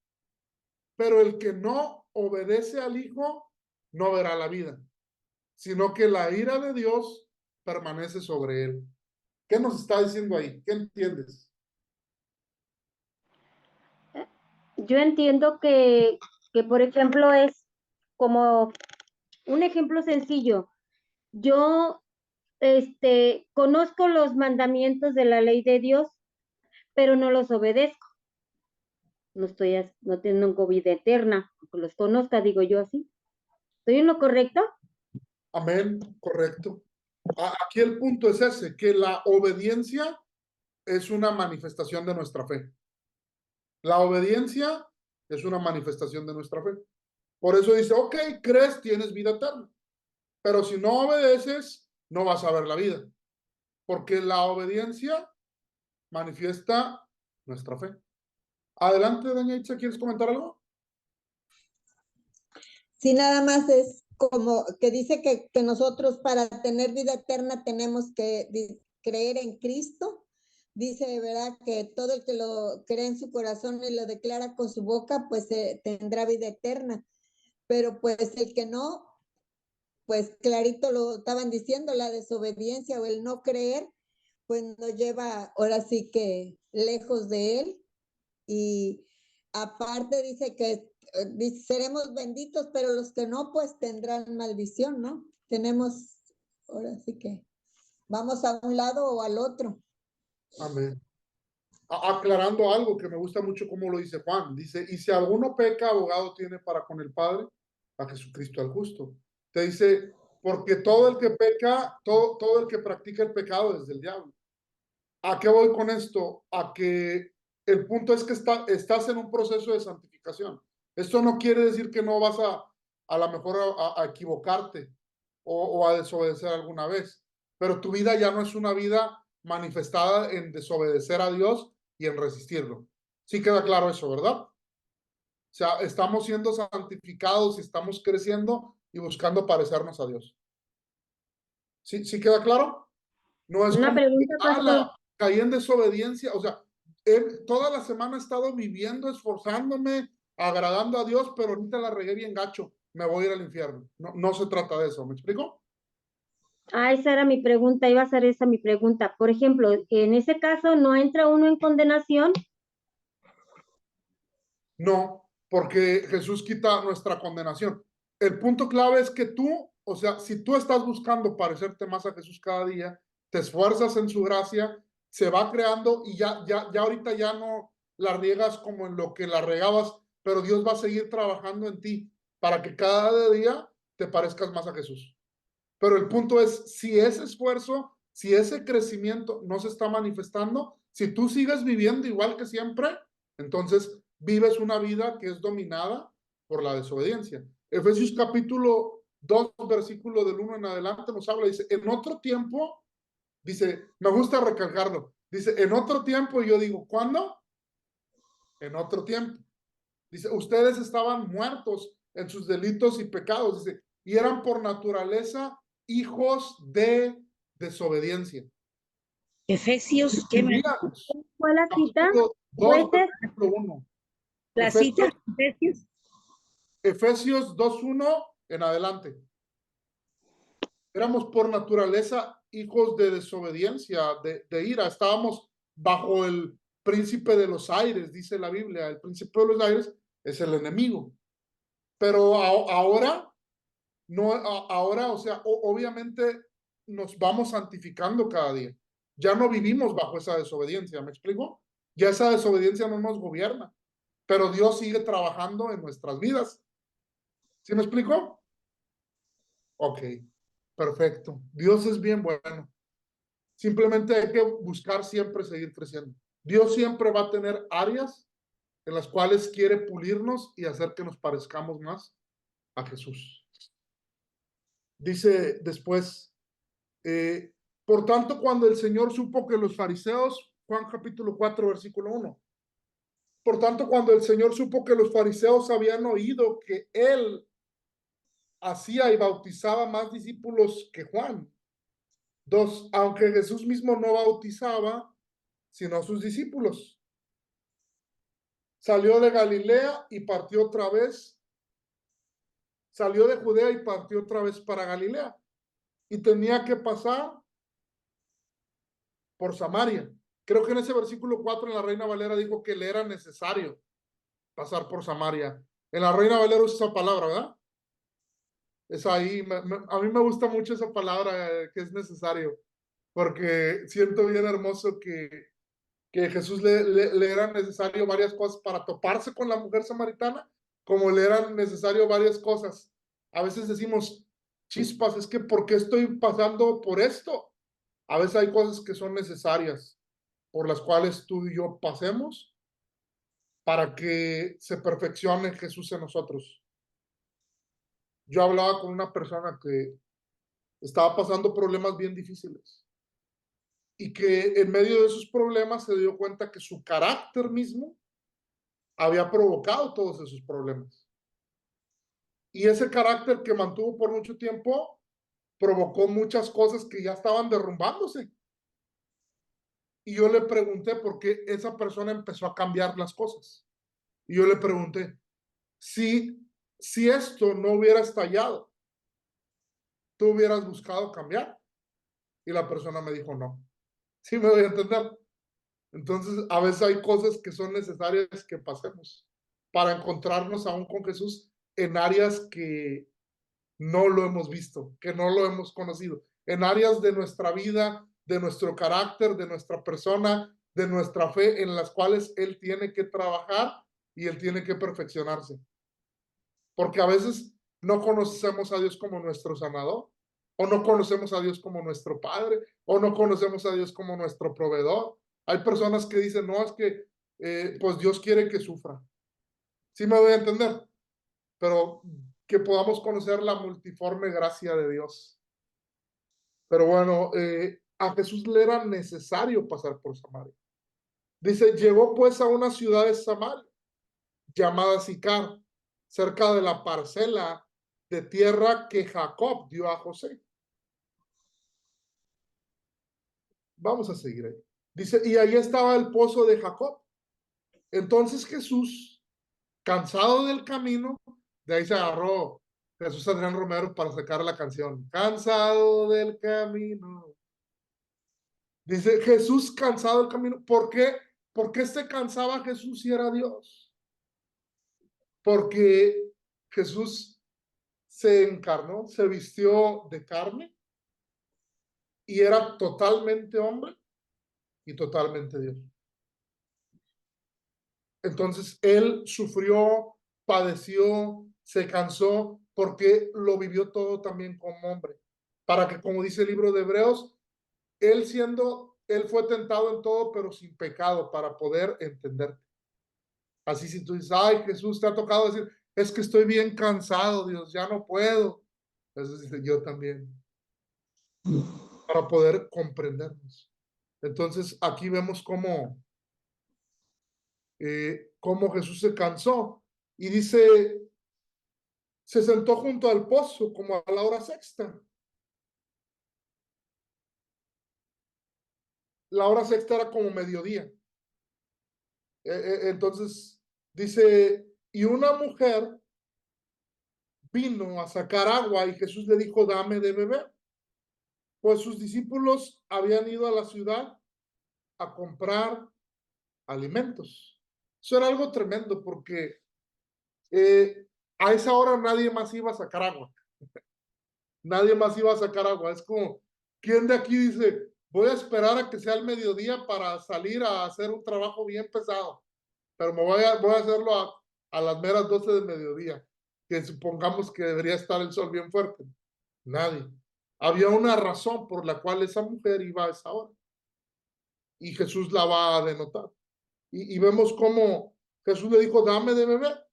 pero el que no obedece al Hijo no verá la vida, sino que la ira de Dios permanece sobre él. ¿Qué nos está diciendo ahí? ¿Qué entiendes? Yo entiendo que, por ejemplo, es como un ejemplo sencillo. Yo, conozco los mandamientos de la ley de Dios, pero no los obedezco. No tengo vida eterna, aunque los conozca, digo yo así. ¿Estoy en lo correcto? Amén, correcto. Aquí el punto es ese, que la obediencia es una manifestación de nuestra fe. La obediencia es una manifestación de nuestra fe. Por eso dice, ok, crees, tienes vida eterna. Pero si no obedeces, no vas a ver la vida. Porque la obediencia manifiesta nuestra fe. Adelante, doña Itza, ¿quieres comentar algo? Sí, nada más es como que dice que nosotros para tener vida eterna tenemos que creer en Cristo. Dice, ¿verdad? Que todo el que lo cree en su corazón y lo declara con su boca, pues tendrá vida eterna. Pero pues el que no, pues clarito lo estaban diciendo, la desobediencia o el no creer, pues nos lleva ahora sí que lejos de él. Y aparte dice que seremos benditos, pero los que no, pues tendrán maldición, ¿no? Tenemos, ahora sí que vamos a un lado o al otro. Amén. Aclarando algo que me gusta mucho como lo dice Juan. Dice, y si alguno peca, abogado tiene para con el Padre, a Jesucristo al justo. Te dice, porque todo el que peca, todo el que practica el pecado es del diablo. ¿A qué voy con esto? A que el punto es que estás en un proceso de santificación. Esto no quiere decir que no vas a lo mejor a equivocarte o a desobedecer alguna vez, pero tu vida ya no es una vida manifestada en desobedecer a Dios y en resistirlo, Sí queda claro eso, ¿verdad? O sea, estamos siendo santificados y estamos creciendo y buscando parecernos a Dios. ¿Sí queda claro? No es Una como que, pregunta, pastor. caí en desobediencia. O sea, toda la semana he estado viviendo, esforzándome, agradando a Dios, pero ahorita la regué bien gacho. Me voy a ir al infierno. No se trata de eso. ¿Me explico? Ah, esa era mi pregunta, iba a ser esa mi pregunta. Por ejemplo, en ese caso, ¿no entra uno en condenación? No, porque Jesús quita nuestra condenación. El punto clave es que tú, o sea, si tú estás buscando parecerte más a Jesús cada día, te esfuerzas en su gracia, se va creando y ya ahorita ya no la riegas como en lo que la regabas, pero Dios va a seguir trabajando en ti para que cada día te parezcas más a Jesús. Pero el punto es, si ese esfuerzo, si ese crecimiento no se está manifestando, si tú sigues viviendo igual que siempre, entonces vives una vida que es dominada por la desobediencia. Efesios capítulo 2, versículo del 1 en adelante nos habla, dice, en otro tiempo, dice, me gusta recalcarlo, dice, en otro tiempo, y yo digo, ¿cuándo? En otro tiempo. Dice, ustedes estaban muertos en sus delitos y pecados, dice, y eran por naturaleza hijos de desobediencia. Efesios, ¿qué más? Vivíamos. ¿Fue la cita? Capítulo 2, Jueces, versículo 1. La cita, Efesios. Efesios 2:1 en adelante. Éramos por naturaleza hijos de desobediencia, de ira. Estábamos bajo el príncipe de los aires, dice la Biblia. El príncipe de los aires es el enemigo. Pero ahora, no, ahora, o sea, obviamente nos vamos santificando cada día. Ya no vivimos bajo esa desobediencia, ¿me explico? Ya esa desobediencia no nos gobierna, pero Dios sigue trabajando en nuestras vidas. ¿Sí me explico? Ok, perfecto. Dios es bien bueno. Simplemente hay que buscar siempre seguir creciendo. Dios siempre va a tener áreas en las cuales quiere pulirnos y hacer que nos parezcamos más a Jesús. Dice después, por tanto, cuando el Señor supo que los fariseos, Juan capítulo 4, versículo 1, por tanto, cuando el Señor supo que los fariseos habían oído que Él hacía y bautizaba más discípulos que Juan. 2, aunque Jesús mismo no bautizaba, sino a sus discípulos. Salió de Galilea y partió otra vez. Salió de Judea y partió otra vez para Galilea. Y tenía que pasar por Samaria. Creo que en ese versículo 4 en la Reina Valera dijo que le era necesario pasar por Samaria. En la Reina Valera usa esa palabra, ¿verdad? Es ahí, a mí me gusta mucho esa palabra, que es necesario, porque siento bien hermoso que Jesús le era necesario varias cosas para toparse con la mujer samaritana, como le eran necesario varias cosas. A veces decimos, chispas, es que ¿por qué estoy pasando por esto? A veces hay cosas que son necesarias por las cuales tú y yo pasemos para que se perfeccione Jesús en nosotros. Yo hablaba con una persona que estaba pasando problemas bien difíciles y que en medio de esos problemas se dio cuenta que su carácter mismo había provocado todos esos problemas. Y ese carácter que mantuvo por mucho tiempo provocó muchas cosas que ya estaban derrumbándose. Y yo le pregunté por qué esa persona empezó a cambiar las cosas. Y yo le pregunté, si esto no hubiera estallado, ¿tú hubieras buscado cambiar? Y la persona me dijo, no. ¿Sí me voy a entender? Entonces, a veces hay cosas que son necesarias que pasemos para encontrarnos aún con Jesús en áreas que no lo hemos visto, que no lo hemos conocido, en áreas de nuestra vida, de nuestro carácter, de nuestra persona, de nuestra fe, en las cuales Él tiene que trabajar y Él tiene que perfeccionarse. Porque a veces no conocemos a Dios como nuestro sanador, o no conocemos a Dios como nuestro Padre, o no conocemos a Dios como nuestro proveedor. Hay personas que dicen, no, es que pues Dios quiere que sufra. Sí me voy a entender, pero que podamos conocer la multiforme gracia de Dios. Pero bueno, a Jesús le era necesario pasar por Samaria. Dice, llegó pues a una ciudad de Samaria, llamada Sicar, cerca de la parcela de tierra que Jacob dio a José. Vamos a seguir ahí. Dice, y ahí estaba el pozo de Jacob. Entonces Jesús, cansado del camino, de ahí se agarró Jesús Adrián Romero para sacar la canción. Cansado del camino. Dice, Jesús cansado del camino. ¿Por qué? ¿Por qué se cansaba Jesús si era Dios? Porque Jesús se encarnó, se vistió de carne y era totalmente hombre y totalmente Dios. Entonces, él sufrió, padeció, se cansó, porque lo vivió todo también como hombre. Para que, como dice el libro de Hebreos, él fue tentado en todo, pero sin pecado, para poder entenderte. Así si tú dices, ay, Jesús, te ha tocado decir, es que estoy bien cansado, Dios, ya no puedo. Entonces dice, yo también. Para poder comprendernos. Entonces, aquí vemos cómo Jesús se cansó. Y dice, se sentó junto al pozo como a la hora sexta. La hora sexta era como mediodía. Entonces dice, y una mujer vino a sacar agua y Jesús le dijo, dame de beber. Pues sus discípulos habían ido a la ciudad a comprar alimentos. Eso era algo tremendo porque a esa hora nadie más iba a sacar agua. Nadie más iba a sacar agua. Es como, ¿quién de aquí dice, voy a esperar a que sea el mediodía para salir a hacer un trabajo bien pesado? Pero voy a hacerlo a las meras 12 del mediodía, que supongamos que debería estar el sol bien fuerte. Nadie. Había una razón por la cual esa mujer iba a esa hora. Y Jesús la va a denotar. Y vemos cómo Jesús le dijo, dame de beber.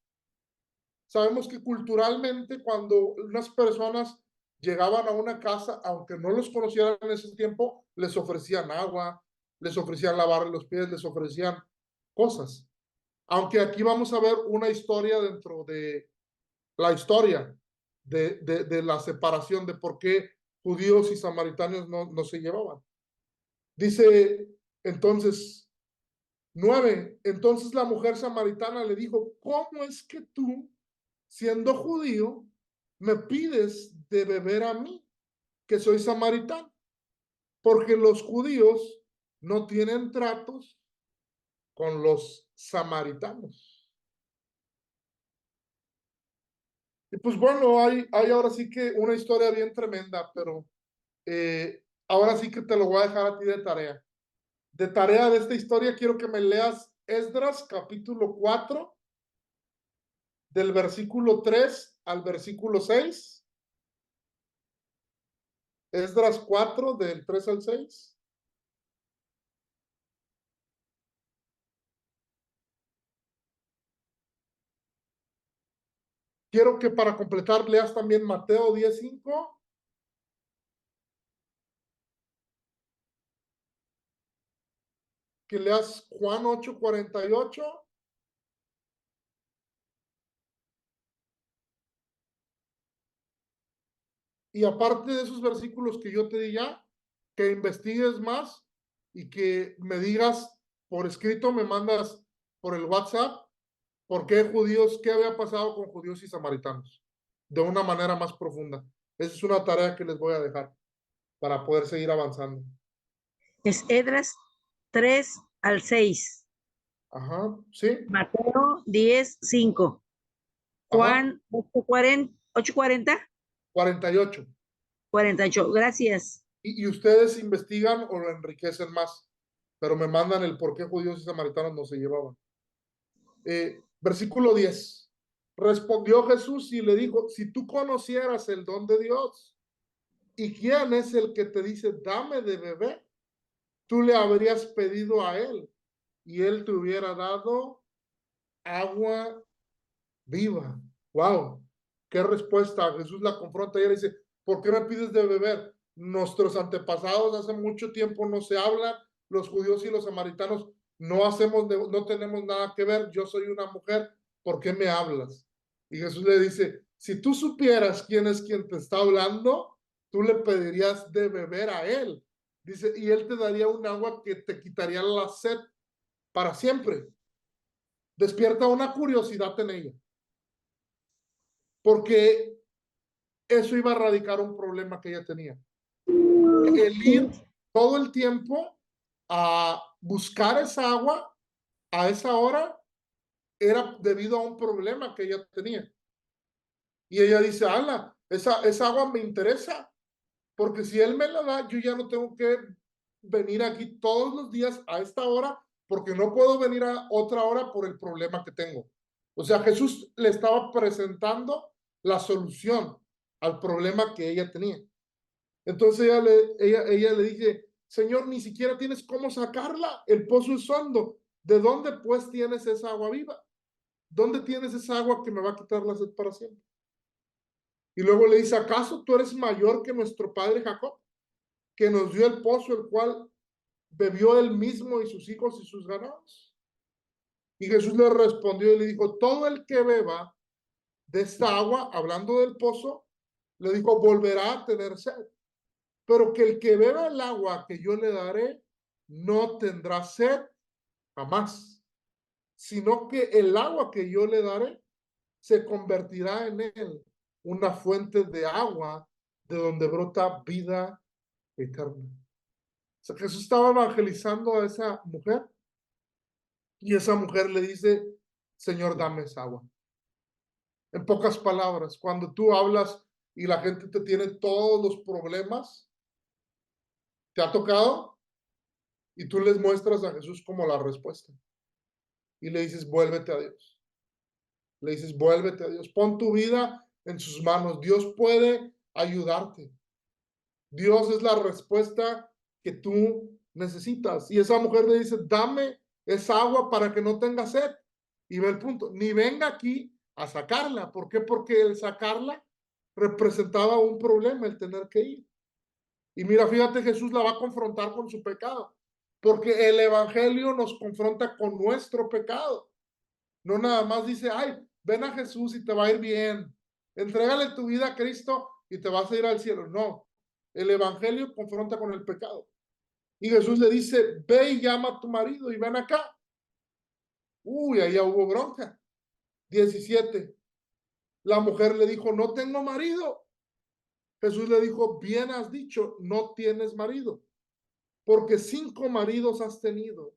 Sabemos que culturalmente cuando unas personas llegaban a una casa, aunque no los conocieran en ese tiempo, les ofrecían agua, les ofrecían lavar los pies, les ofrecían cosas. Aunque aquí vamos a ver una historia dentro de la historia de la separación, de por qué judíos y samaritanos no se llevaban. Dice entonces 9, entonces la mujer samaritana le dijo, ¿cómo es que tú, siendo judío, me pides de beber a mí, que soy samaritano? Porque los judíos no tienen tratos con los samaritanos. Y pues bueno, hay ahora sí que una historia bien tremenda, pero ahora sí que te lo voy a dejar a ti de tarea. De tarea de esta historia quiero que me leas Esdras capítulo 4, del versículo 3 al versículo 6. Esdras 4, del 3 al 6. Quiero que para completar leas también Mateo 10:5. Que leas Juan 8:48. Y aparte de esos versículos que yo te di ya, que investigues más y que me digas por escrito, me mandas por el WhatsApp, por qué judíos, qué había pasado con judíos y samaritanos, de una manera más profunda. Esa es una tarea que les voy a dejar para poder seguir avanzando. Es Esdras 3 al 6. Ajá, sí. Mateo 10:5. Juan 8:40. 48. 48. Gracias. Y ustedes investigan o lo enriquecen más, pero me mandan el por qué judíos y samaritanos no se llevaban. Versículo 10. Respondió Jesús y le dijo, si tú conocieras el don de Dios y quién es el que te dice, dame de beber, tú le habrías pedido a él y él te hubiera dado agua viva. Wow, qué respuesta. Jesús la confronta y ella dice, ¿por qué me pides de beber? Nuestros antepasados hace mucho tiempo no se hablan, los judíos y los samaritanos no tenemos nada que ver, yo soy una mujer, ¿por qué me hablas? Y Jesús le dice, si tú supieras quién es quien te está hablando, tú le pedirías de beber a él. Dice, y él te daría un agua que te quitaría la sed para siempre. Despierta una curiosidad en ella, porque eso iba a erradicar un problema que ella tenía. El ir todo el tiempo a buscar esa agua a esa hora era debido a un problema que ella tenía. Y ella dice, ala, esa agua me interesa, porque si él me la da, yo ya no tengo que venir aquí todos los días a esta hora, porque no puedo venir a otra hora por el problema que tengo. O sea, Jesús le estaba presentando la solución al problema que ella tenía. Entonces ella le dice, Señor, ni siquiera tienes cómo sacarla, el pozo es hondo. ¿De dónde pues tienes esa agua viva? ¿Dónde tienes esa agua que me va a quitar la sed para siempre? Y luego le dice, ¿acaso tú eres mayor que nuestro padre Jacob, que nos dio el pozo, el cual bebió él mismo y sus hijos y sus ganados? Y Jesús le respondió y le dijo, todo el que beba de esta agua, hablando del pozo, le dijo, volverá a tener sed. Pero que el que beba el agua que yo le daré, no tendrá sed jamás, sino que el agua que yo le daré se convertirá en él una fuente de agua de donde brota vida eterna. O sea, Jesús estaba evangelizando a esa mujer y esa mujer le dice, Señor, dame esa agua. En pocas palabras, cuando tú hablas y la gente te tiene todos los problemas, ¿te ha tocado? Y tú les muestras a Jesús como la respuesta. Y le dices, vuélvete a Dios. Le dices, vuélvete a Dios. Pon tu vida en sus manos. Dios puede ayudarte. Dios es la respuesta que tú necesitas. Y esa mujer le dice, dame esa agua para que no tenga sed. Y ve el punto. Ni venga aquí a sacarla. ¿Por qué? Porque el sacarla representaba un problema, el tener que ir. Y mira, fíjate, Jesús la va a confrontar con su pecado. Porque el evangelio nos confronta con nuestro pecado. No nada más dice, ay, ven a Jesús y te va a ir bien. Entrégale tu vida a Cristo y te vas a ir al cielo. No, el evangelio confronta con el pecado. Y Jesús le dice, ve y llama a tu marido y ven acá. Uy, allá hubo bronca. 17. La mujer le dijo, no tengo marido. Jesús le dijo, bien has dicho, no tienes marido, porque 5 maridos has tenido,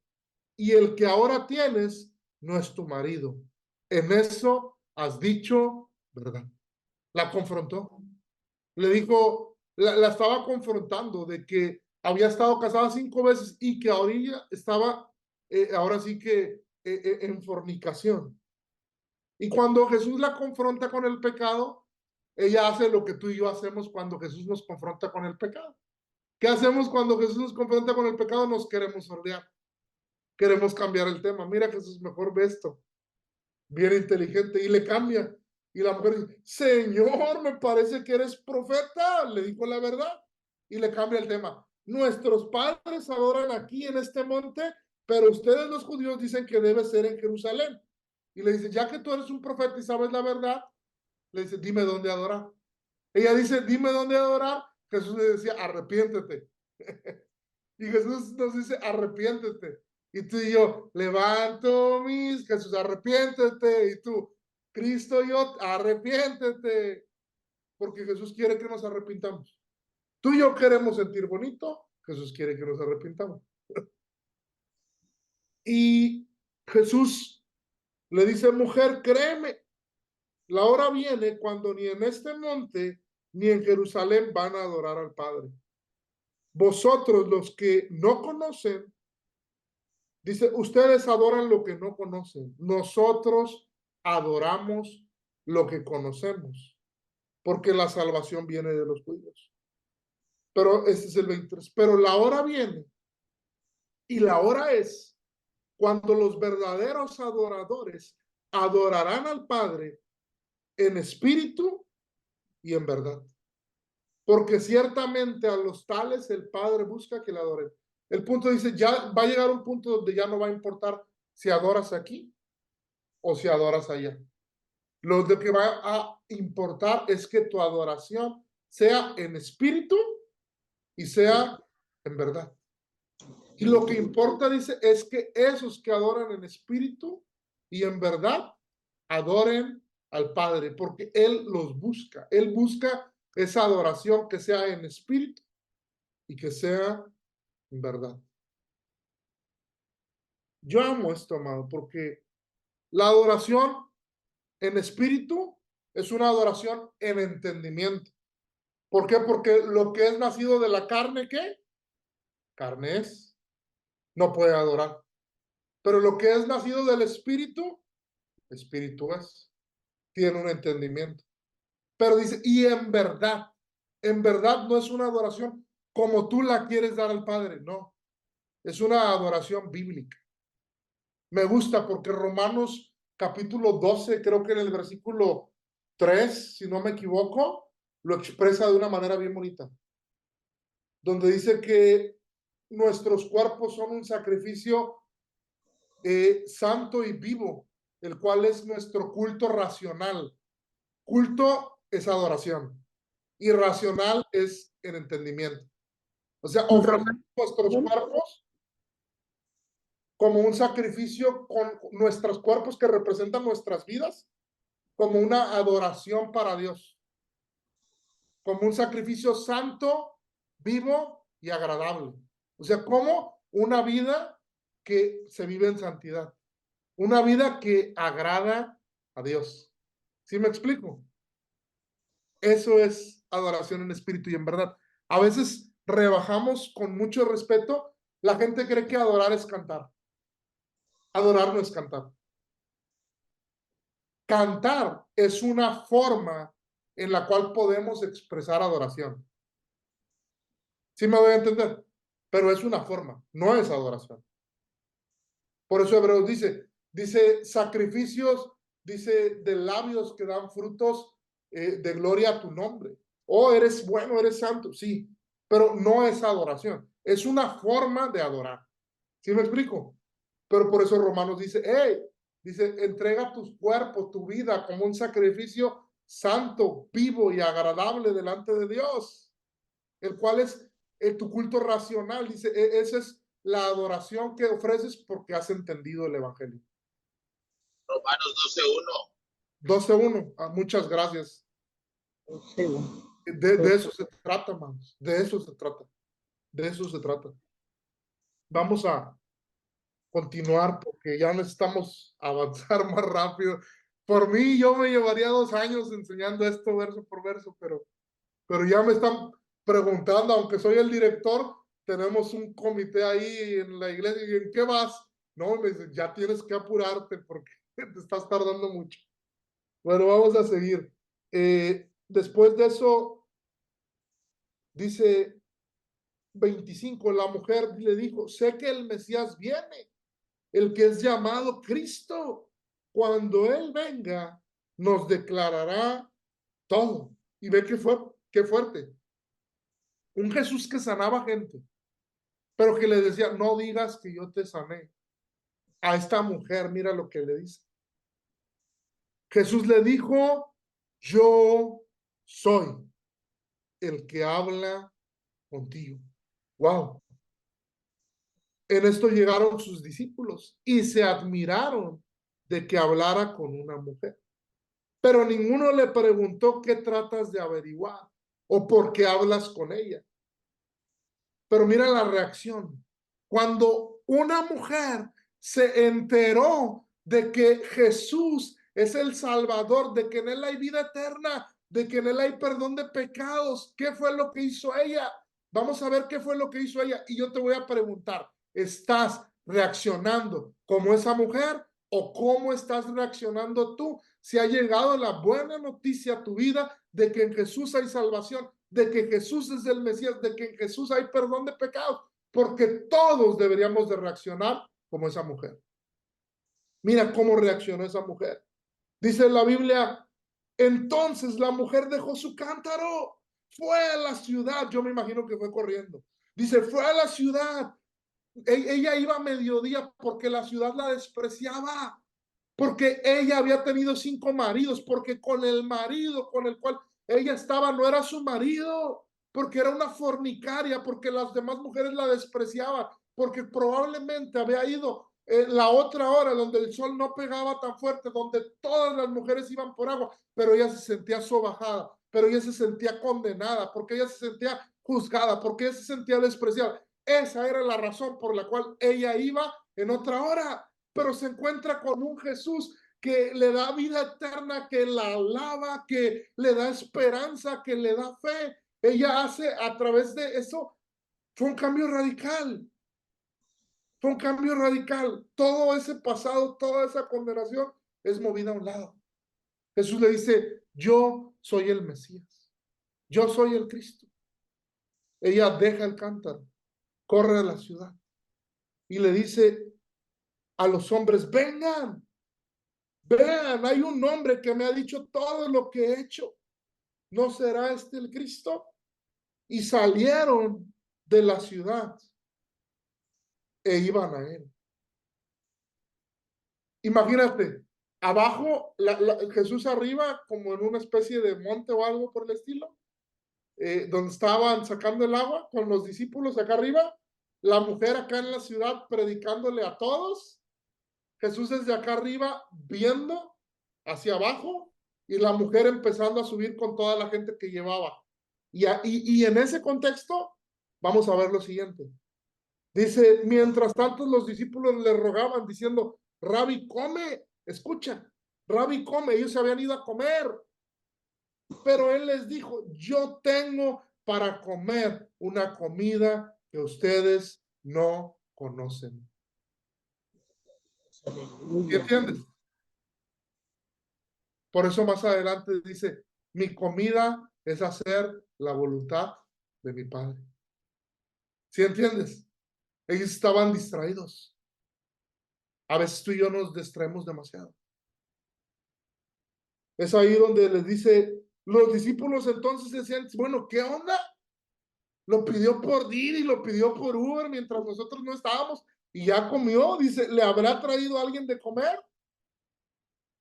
y el que ahora tienes no es tu marido. En eso has dicho verdad. La confrontó. Le dijo, la estaba confrontando de que había estado casada 5 veces y que ahora estaba, ahora sí que en fornicación. Y cuando Jesús la confronta con el pecado, ella hace lo que tú y yo hacemos cuando Jesús nos confronta con el pecado. ¿Qué hacemos cuando Jesús nos confronta con el pecado? Nos queremos sordear. Queremos cambiar el tema. Mira, Jesús, mejor ve esto. Bien inteligente. Y le cambia. Y la mujer dice, Señor, me parece que eres profeta. Le dijo la verdad. Y le cambia el tema. Nuestros padres adoran aquí en este monte, pero ustedes los judíos dicen que debe ser en Jerusalén. Y le dice, ya que tú eres un profeta y sabes la verdad, le dice, dime dónde adorar. Ella dice, dime dónde adorar. Jesús le decía, arrepiéntete. Y Jesús nos dice, arrepiéntete. Y tú y yo, levanto mis, Jesús, arrepiéntete. Y tú, Cristo, yo, arrepiéntete. Porque Jesús quiere que nos arrepintamos. Tú y yo queremos sentir bonito, Jesús quiere que nos arrepintamos. Y Jesús le dice, mujer, créeme, la hora viene cuando ni en este monte ni en Jerusalén van a adorar al Padre. Vosotros los que no conocen, dice, ustedes adoran lo que no conocen. Nosotros adoramos lo que conocemos, porque la salvación viene de los judíos. Pero este es el 23. Pero la hora viene, y la hora es cuando los verdaderos adoradores adorarán al Padre en espíritu y en verdad. Porque ciertamente a los tales el Padre busca que le adoren. el punto dice, ya va a llegar un punto donde ya no va a importar si adoras aquí o si adoras allá. Lo que va a importar es que tu adoración sea en espíritu y sea en verdad. Y lo que importa, dice, es que esos que adoran en espíritu y en verdad adoren al Padre, porque Él los busca. Él busca esa adoración que sea en espíritu y que sea en verdad. Yo amo esto, amado, porque la adoración en espíritu es una adoración en entendimiento. ¿Por qué? Porque lo que es nacido de la carne, ¿qué? Carne es. No puede adorar. Pero lo que es nacido del espíritu, espíritu es. Tiene un entendimiento. Pero dice, y en verdad no es una adoración como tú la quieres dar al Padre, no. Es una adoración bíblica. Me gusta porque Romanos capítulo 12, creo que en el versículo 3, si no me equivoco, lo expresa de una manera bien bonita. Donde dice que nuestros cuerpos son un sacrificio santo y vivo, el cual es nuestro culto racional. Culto es adoración y racional es el entendimiento. O sea, ofrecemos nuestros cuerpos como un sacrificio con nuestros cuerpos que representan nuestras vidas, como una adoración para Dios, como un sacrificio santo, vivo y agradable. O sea, como una vida que se vive en santidad, una vida que agrada a Dios. ¿Sí me explico? Eso es adoración en espíritu y en verdad. A veces rebajamos con mucho respeto. La gente cree que adorar es cantar. Adorar no es cantar. Cantar es una forma en la cual podemos expresar adoración. ¿Sí me voy a entender? Pero es una forma, no es adoración. Por eso Hebreos dice sacrificios, dice de labios que dan frutos de gloria a tu nombre. Oh, eres bueno, eres santo, sí, pero no es adoración, es una forma de adorar. ¿Sí me explico? Pero por eso Romanos dice, hey, dice, entrega tus cuerpos, tu vida como un sacrificio santo, vivo y agradable delante de Dios, el cual es tu culto racional. Dice, esa es la adoración que ofreces porque has entendido el evangelio. Romanos 12:1. Muchas gracias. 12:1. De eso se trata, hermanos. De eso se trata. De eso se trata. Vamos a continuar porque ya necesitamos avanzar más rápido. Por mí, yo me llevaría 2 años enseñando esto verso por verso, pero ya me están preguntando, aunque soy el director, tenemos un comité ahí en la iglesia y ¿en qué vas? No, me dicen, ya tienes que apurarte porque te estás tardando mucho. Bueno, vamos a seguir. Después de eso, dice 25, la mujer le dijo, sé que el Mesías viene, el que es llamado Cristo. Cuando Él venga, nos declarará todo. Y ve qué fuerte. Un Jesús que sanaba gente, pero que le decía, no digas que yo te sané. A esta mujer, mira lo que le dice. Jesús le dijo, yo soy el que habla contigo. Wow. En esto llegaron sus discípulos y se admiraron de que hablara con una mujer. Pero ninguno le preguntó qué tratas de averiguar o por qué hablas con ella. Pero mira la reacción. Cuando una mujer se enteró de que Jesús es el Salvador, de que en Él hay vida eterna, de que en Él hay perdón de pecados, ¿qué fue lo que hizo ella? Vamos a ver qué fue lo que hizo ella. Y yo te voy a preguntar, ¿estás reaccionando como esa mujer o cómo estás reaccionando tú? Si ha llegado la buena noticia a tu vida de que en Jesús hay salvación, de que Jesús es el Mesías, de que en Jesús hay perdón de pecados, porque todos deberíamos de reaccionar como esa mujer. Mira cómo reaccionó esa mujer. Dice la Biblia, entonces la mujer dejó su cántaro, fue a la ciudad, yo me imagino que fue corriendo. Dice, fue a la ciudad Ella iba a mediodía porque la ciudad la despreciaba, porque ella había tenido 5 maridos, porque con el marido con el cual ella estaba no era su marido, porque era una fornicaria, porque las demás mujeres la despreciaban, porque probablemente había ido la otra hora donde el sol no pegaba tan fuerte, donde todas las mujeres iban por agua, pero ella se sentía sobajada, pero ella se sentía condenada, porque ella se sentía juzgada, porque ella se sentía despreciada. Esa era la razón por la cual ella iba en otra hora, pero se encuentra con un Jesús que le da vida eterna, que la alaba, que le da esperanza, que le da fe. Ella hace a través de eso, fue un cambio radical. Fue un cambio radical. Todo ese pasado, toda esa condenación es movida a un lado. Jesús le dice, yo soy el Mesías. Yo soy el Cristo. Ella deja el cántaro, corre a la ciudad y le dice a los hombres, vengan, vean, hay un hombre que me ha dicho todo lo que he hecho. ¿No será este el Cristo? Y salieron de la ciudad e iban a él. Imagínate, abajo, Jesús arriba, como en una especie de monte o algo por el estilo, donde estaban sacando el agua con los discípulos acá arriba, la mujer acá en la ciudad predicándole a todos, Jesús desde acá arriba viendo hacia abajo y la mujer empezando a subir con toda la gente que llevaba. Y en ese contexto, vamos a ver lo siguiente. Dice, mientras tanto los discípulos le rogaban diciendo, Rabí, come, escucha, Rabí, come, ellos se habían ido a comer. Pero él les dijo, yo tengo para comer una comida que ustedes no conocen. ¿Sí entiendes? Por eso más adelante dice, mi comida es hacer la voluntad de mi Padre. ¿Sí entiendes? Ellos estaban distraídos. A veces tú y yo nos distraemos demasiado. Es ahí donde les dice, los discípulos entonces decían, bueno, ¿qué onda? Lo pidió por Didi, lo pidió por Uber mientras nosotros no estábamos y ya comió. Dice, ¿le habrá traído a alguien de comer?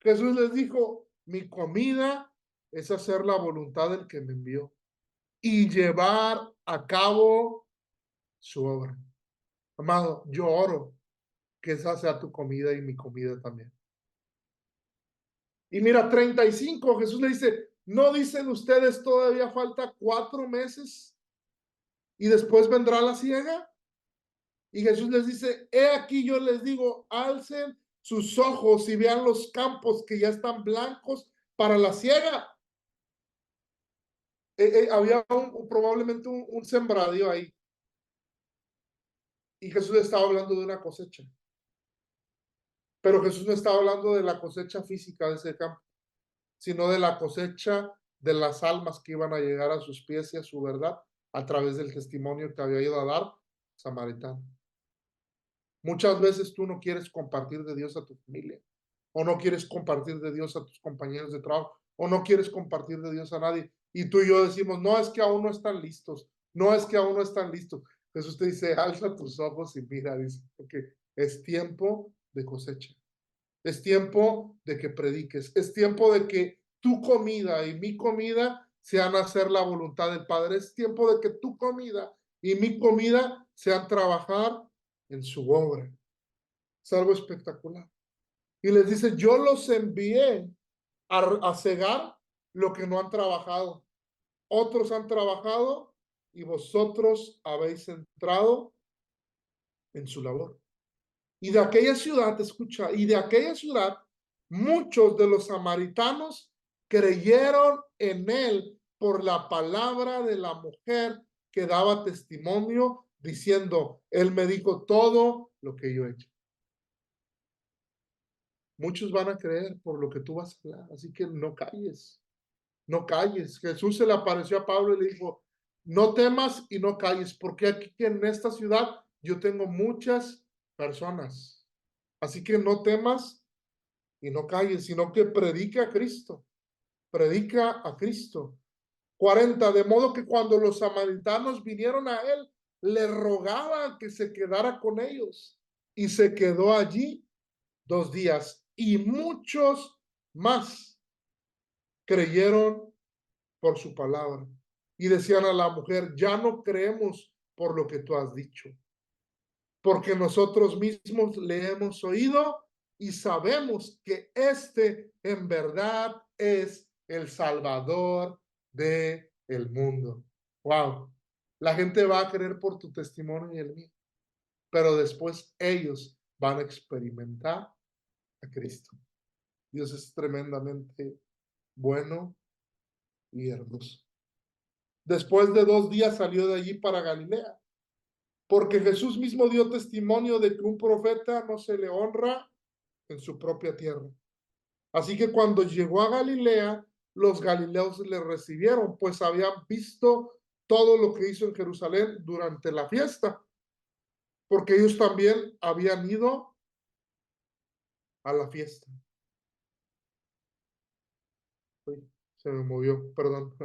Jesús les dijo, mi comida es hacer la voluntad del que me envió y llevar a cabo su obra. Amado, yo oro que esa sea tu comida y mi comida también. Y mira, 35, Jesús le dice, ¿no dicen ustedes todavía falta 4 meses y después vendrá la siega? Y Jesús les dice, he aquí yo les digo, alcen sus ojos y vean los campos que ya están blancos para la siega. Había probablemente un sembradío ahí. Y Jesús estaba hablando de una cosecha. Pero Jesús no estaba hablando de la cosecha física de ese campo, sino de la cosecha de las almas que iban a llegar a sus pies y a su verdad a través del testimonio que había ido a dar Samaritano. Muchas veces tú no quieres compartir de Dios a tu familia, o no quieres compartir de Dios a tus compañeros de trabajo, o no quieres compartir de Dios a nadie. Y tú y yo decimos, no, es que aún no están listos, no es que aún no están listos. Jesús te dice, alza tus ojos y mira, dice, porque es tiempo de cosecha. Es tiempo de que prediques. Es tiempo de que tu comida y mi comida sean hacer la voluntad del Padre. Es tiempo de que tu comida y mi comida sean trabajar en su obra. Es algo espectacular. Y les dice, yo los envié a cegar lo que no han trabajado. Otros han trabajado y vosotros habéis entrado en su labor. Y de aquella ciudad, escucha, y de aquella ciudad, muchos de los samaritanos creyeron en él por la palabra de la mujer que daba testimonio diciendo, él me dijo todo lo que yo he hecho. Muchos van a creer por lo que tú vas a hablar, así que no calles, no calles. Jesús se le apareció a Pablo y le dijo, no temas y no calles, porque aquí en esta ciudad yo tengo muchas personas. Así que no temas y no calles, sino que predica a Cristo. Predica a Cristo. 40, de modo que cuando los samaritanos vinieron a él, le rogaba que se quedara con ellos y se quedó allí 2 días y muchos más creyeron por su palabra y decían a la mujer, ya no creemos por lo que tú has dicho, porque nosotros mismos le hemos oído y sabemos que este en verdad es el Salvador del mundo. Wow. La gente va a creer por tu testimonio y el mío, pero después ellos van a experimentar a Cristo. Dios es tremendamente bueno y hermoso. Después de 2 días salió de allí para Galilea, porque Jesús mismo dio testimonio de que un profeta no se le honra en su propia tierra. Así que cuando llegó a Galilea, los galileos le recibieron, pues habían visto todo lo que hizo en Jerusalén durante la fiesta, porque ellos también habían ido a la fiesta. Uy, se me movió, perdón.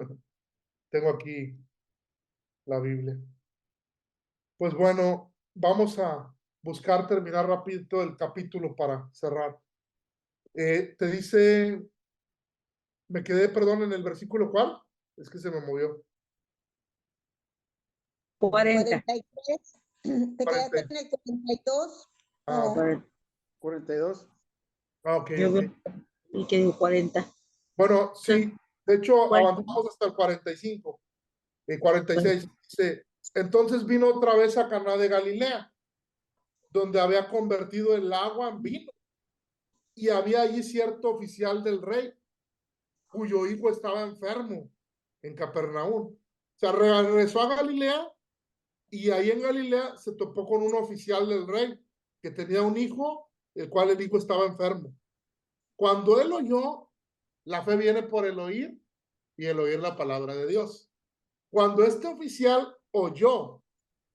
Tengo aquí la Biblia. Pues bueno, vamos a buscar terminar rapidito el capítulo para cerrar. Te dice, me quedé, perdón, en el versículo ¿cuál? Es que se me movió. 40. 43. ¿Te quedaste en el 42? Ah, No. 42. ok, Yo ok. veo y que digo 40. Bueno, sí, de hecho, 40. avanzamos hasta el 45, 46. Dice, entonces vino otra vez a Caná de Galilea, donde había convertido el agua en vino. Y había allí cierto oficial del rey, cuyo hijo estaba enfermo en Capernaum. O sea, regresó a Galilea y ahí en Galilea se topó con un oficial del rey que tenía un hijo, el cual el hijo estaba enfermo. Cuando él oyó, la fe viene por el oír y el oír la palabra de Dios. Cuando este oficial oyó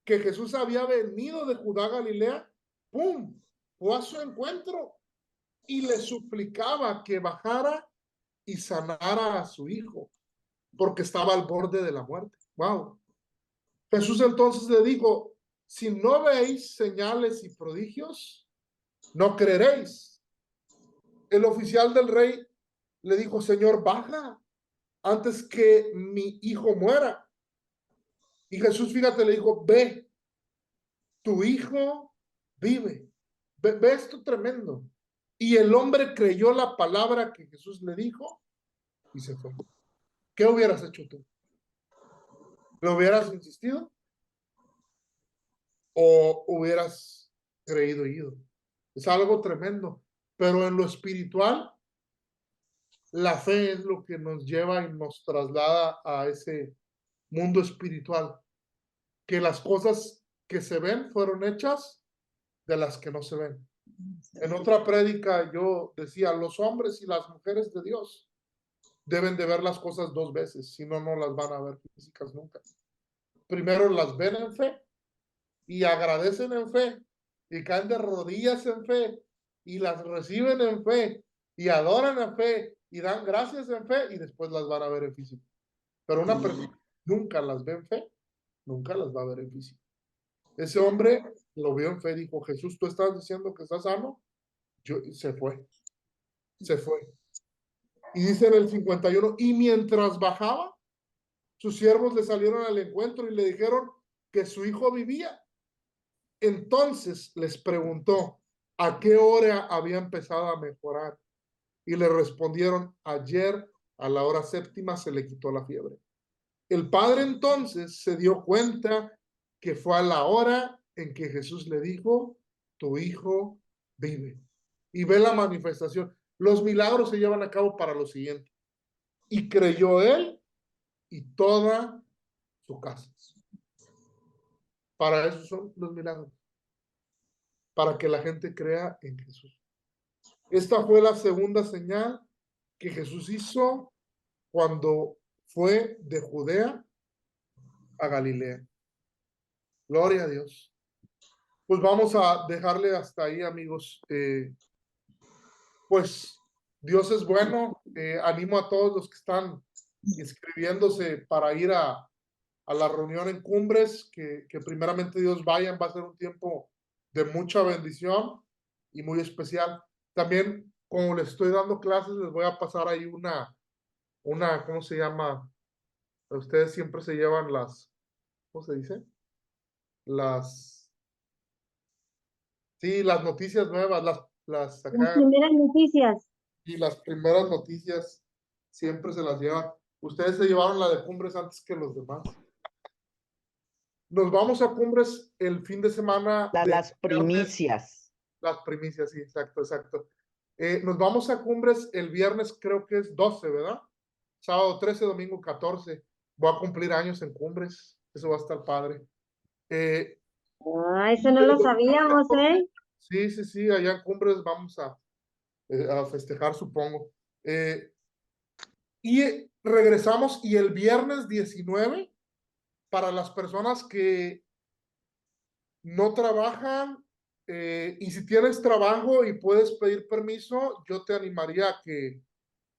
que Jesús había venido de Judá a Galilea, ¡pum!, fue a su encuentro y le suplicaba que bajara y sanara a su hijo, porque estaba al borde de la muerte. Wow. Jesús entonces le dijo, si no veis señales y prodigios, no creeréis. El oficial del rey le dijo, Señor, baja antes que mi hijo muera. Y Jesús, fíjate, le dijo, ve, tu hijo vive. Ve esto tremendo. Y el hombre creyó la palabra que Jesús le dijo y se fue. ¿Qué hubieras hecho tú? ¿Le hubieras insistido? ¿O hubieras creído y ido? Es algo tremendo. Pero en lo espiritual, la fe es lo que nos lleva y nos traslada a ese mundo espiritual. Que las cosas que se ven fueron hechas de las que no se ven. En otra prédica yo decía, los hombres y las mujeres de Dios deben de ver las cosas 2 veces, si no, no las van a ver físicas nunca. Primero las ven en fe y agradecen en fe y caen de rodillas en fe y las reciben en fe y adoran en fe y dan gracias en fe y después las van a ver en físico. Pero una persona nunca las ve en fe, nunca las va a ver en físico. Ese hombre lo vio en fe, dijo, Jesús, ¿tú estás diciendo que estás sano? Se fue. Y dice en el 51, y mientras bajaba, sus siervos le salieron al encuentro y le dijeron que su hijo vivía. Entonces les preguntó a qué hora había empezado a mejorar. Y le respondieron, ayer a la hora 7ª se le quitó la fiebre. El padre entonces se dio cuenta que fue a la hora en que Jesús le dijo, tu hijo vive. Y ve la manifestación. Los milagros se llevan a cabo para lo siguiente. Y creyó él y toda su casa. Para eso son los milagros. Para que la gente crea en Jesús. Esta fue la segunda señal que Jesús hizo cuando fue de Judea a Galilea. Gloria a Dios. Pues vamos a dejarle hasta ahí, amigos. Pues Dios es bueno. Animo a todos los que están inscribiéndose para ir a a la reunión en Cumbres, que primeramente Dios vayan, va a ser un tiempo de mucha bendición y muy especial. También, como les estoy dando clases, les voy a pasar ahí una, ¿cómo se llama? Ustedes siempre se llevan las, ¿cómo se dice? Sí, las noticias nuevas, las Las acá, primeras noticias. y las primeras noticias siempre se las llevan. Ustedes se llevaron la de Cumbres antes que los demás. Nos vamos a Cumbres el fin de semana. Las primicias. Las primicias, sí, exacto, exacto. Nos vamos a Cumbres el viernes, creo que es 12, ¿verdad? Sábado 13, domingo 14. Voy a cumplir años en Cumbres. Eso va a estar padre. Eso no lo sabíamos, ¿eh? Sí, sí, sí, allá en Cumbres vamos a festejar, supongo. Y regresamos y el viernes 19, para las personas que no trabajan, y si tienes trabajo y puedes pedir permiso, yo te animaría a que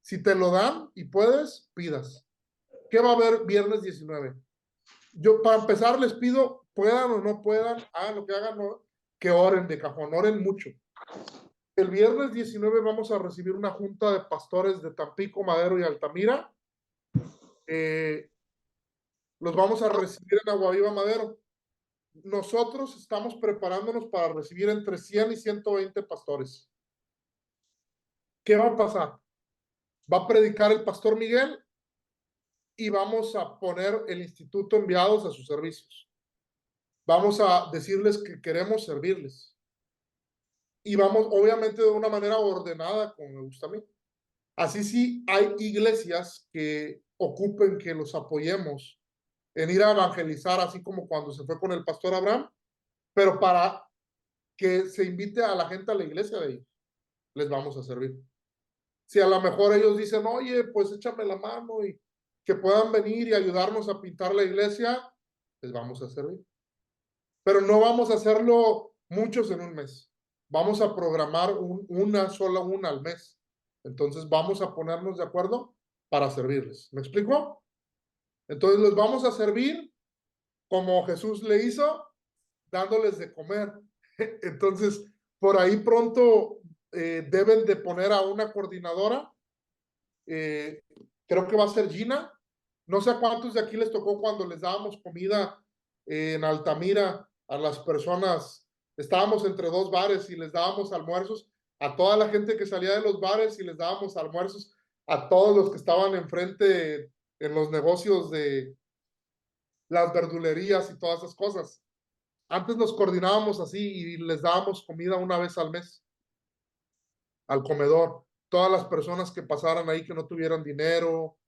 si te lo dan y puedes, pidas. ¿Qué va a haber viernes 19? Yo, para empezar, les pido, puedan o no puedan, hagan lo que hagan, no, que oren de cajón, oren mucho. El viernes 19 vamos a recibir una junta de pastores de Tampico, Madero y Altamira. Los vamos a recibir en Aguaviva, Madero. Nosotros estamos preparándonos para recibir entre 100 y 120 pastores. ¿Qué va a pasar? Va a predicar el pastor Miguel y vamos a poner el instituto enviados a sus servicios. Vamos a decirles que queremos servirles. Y vamos, obviamente, de una manera ordenada, como me gusta a mí. Así sí, hay iglesias que ocupen que los apoyemos en ir a evangelizar, así como cuando se fue con el pastor Abraham, pero para que se invite a la gente a la iglesia de ellos, les vamos a servir. Si a lo mejor ellos dicen, oye, pues échame la mano y que puedan venir y ayudarnos a pintar la iglesia, les vamos a servir. Pero no vamos a hacerlo muchos en un mes. Vamos a programar una al mes. Entonces vamos a ponernos de acuerdo para servirles. ¿Me explico? Entonces les vamos a servir como Jesús le hizo, dándoles de comer. Entonces, por ahí pronto deben de poner a una coordinadora. Creo que va a ser Gina. No sé a cuántos de aquí les tocó cuando les dábamos comida en Altamira a las personas. Estábamos entre dos bares y les dábamos almuerzos a toda la gente que salía de los bares y les dábamos almuerzos a todos los que estaban enfrente en los negocios de las verdulerías y todas esas cosas. Antes nos coordinábamos así y les dábamos comida una vez al mes al comedor. Todas las personas que pasaran ahí que no tuvieran dinero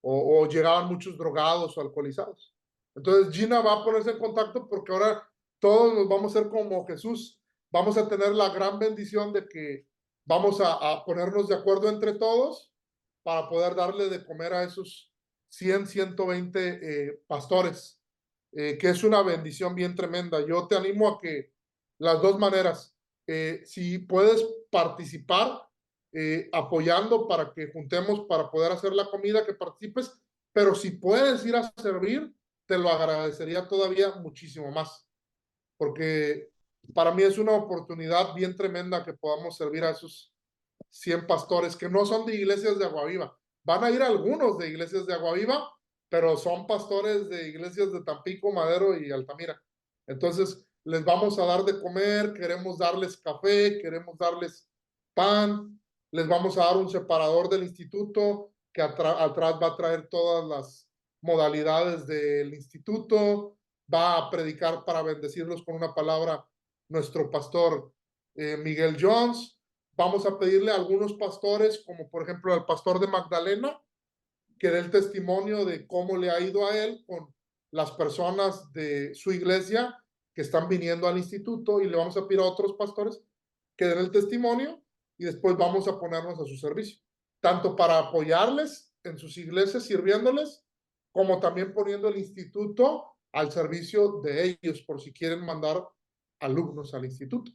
o llegaban muchos drogados o alcoholizados. Entonces Gina va a ponerse en contacto porque ahora todos nos vamos a ser como Jesús. Vamos a tener la gran bendición de que vamos a ponernos de acuerdo entre todos para poder darle de comer a esos 100, 120 pastores, que es una bendición bien tremenda. Yo te animo a que las dos maneras, si puedes participar, apoyando para que juntemos para poder hacer la comida, que participes, pero si puedes ir a servir, te lo agradecería todavía muchísimo más, porque para mí es una oportunidad bien tremenda que podamos servir a esos 100 pastores que no son de iglesias de Aguaviva. Van a ir algunos de iglesias de Aguaviva, pero son pastores de iglesias de Tampico, Madero y Altamira. Entonces, les vamos a dar de comer, queremos darles café, queremos darles pan, les vamos a dar un separador del instituto que atrás va a traer todas las modalidades del instituto, va a predicar para bendecirlos con una palabra nuestro pastor Miguel Jones. Vamos a pedirle a algunos pastores, como por ejemplo al pastor de Magdalena, que dé el testimonio de cómo le ha ido a él con las personas de su iglesia que están viniendo al instituto, y le vamos a pedir a otros pastores que den el testimonio y después vamos a ponernos a su servicio, tanto para apoyarles en sus iglesias sirviéndoles, como también poniendo el instituto al servicio de ellos por si quieren mandar alumnos al instituto.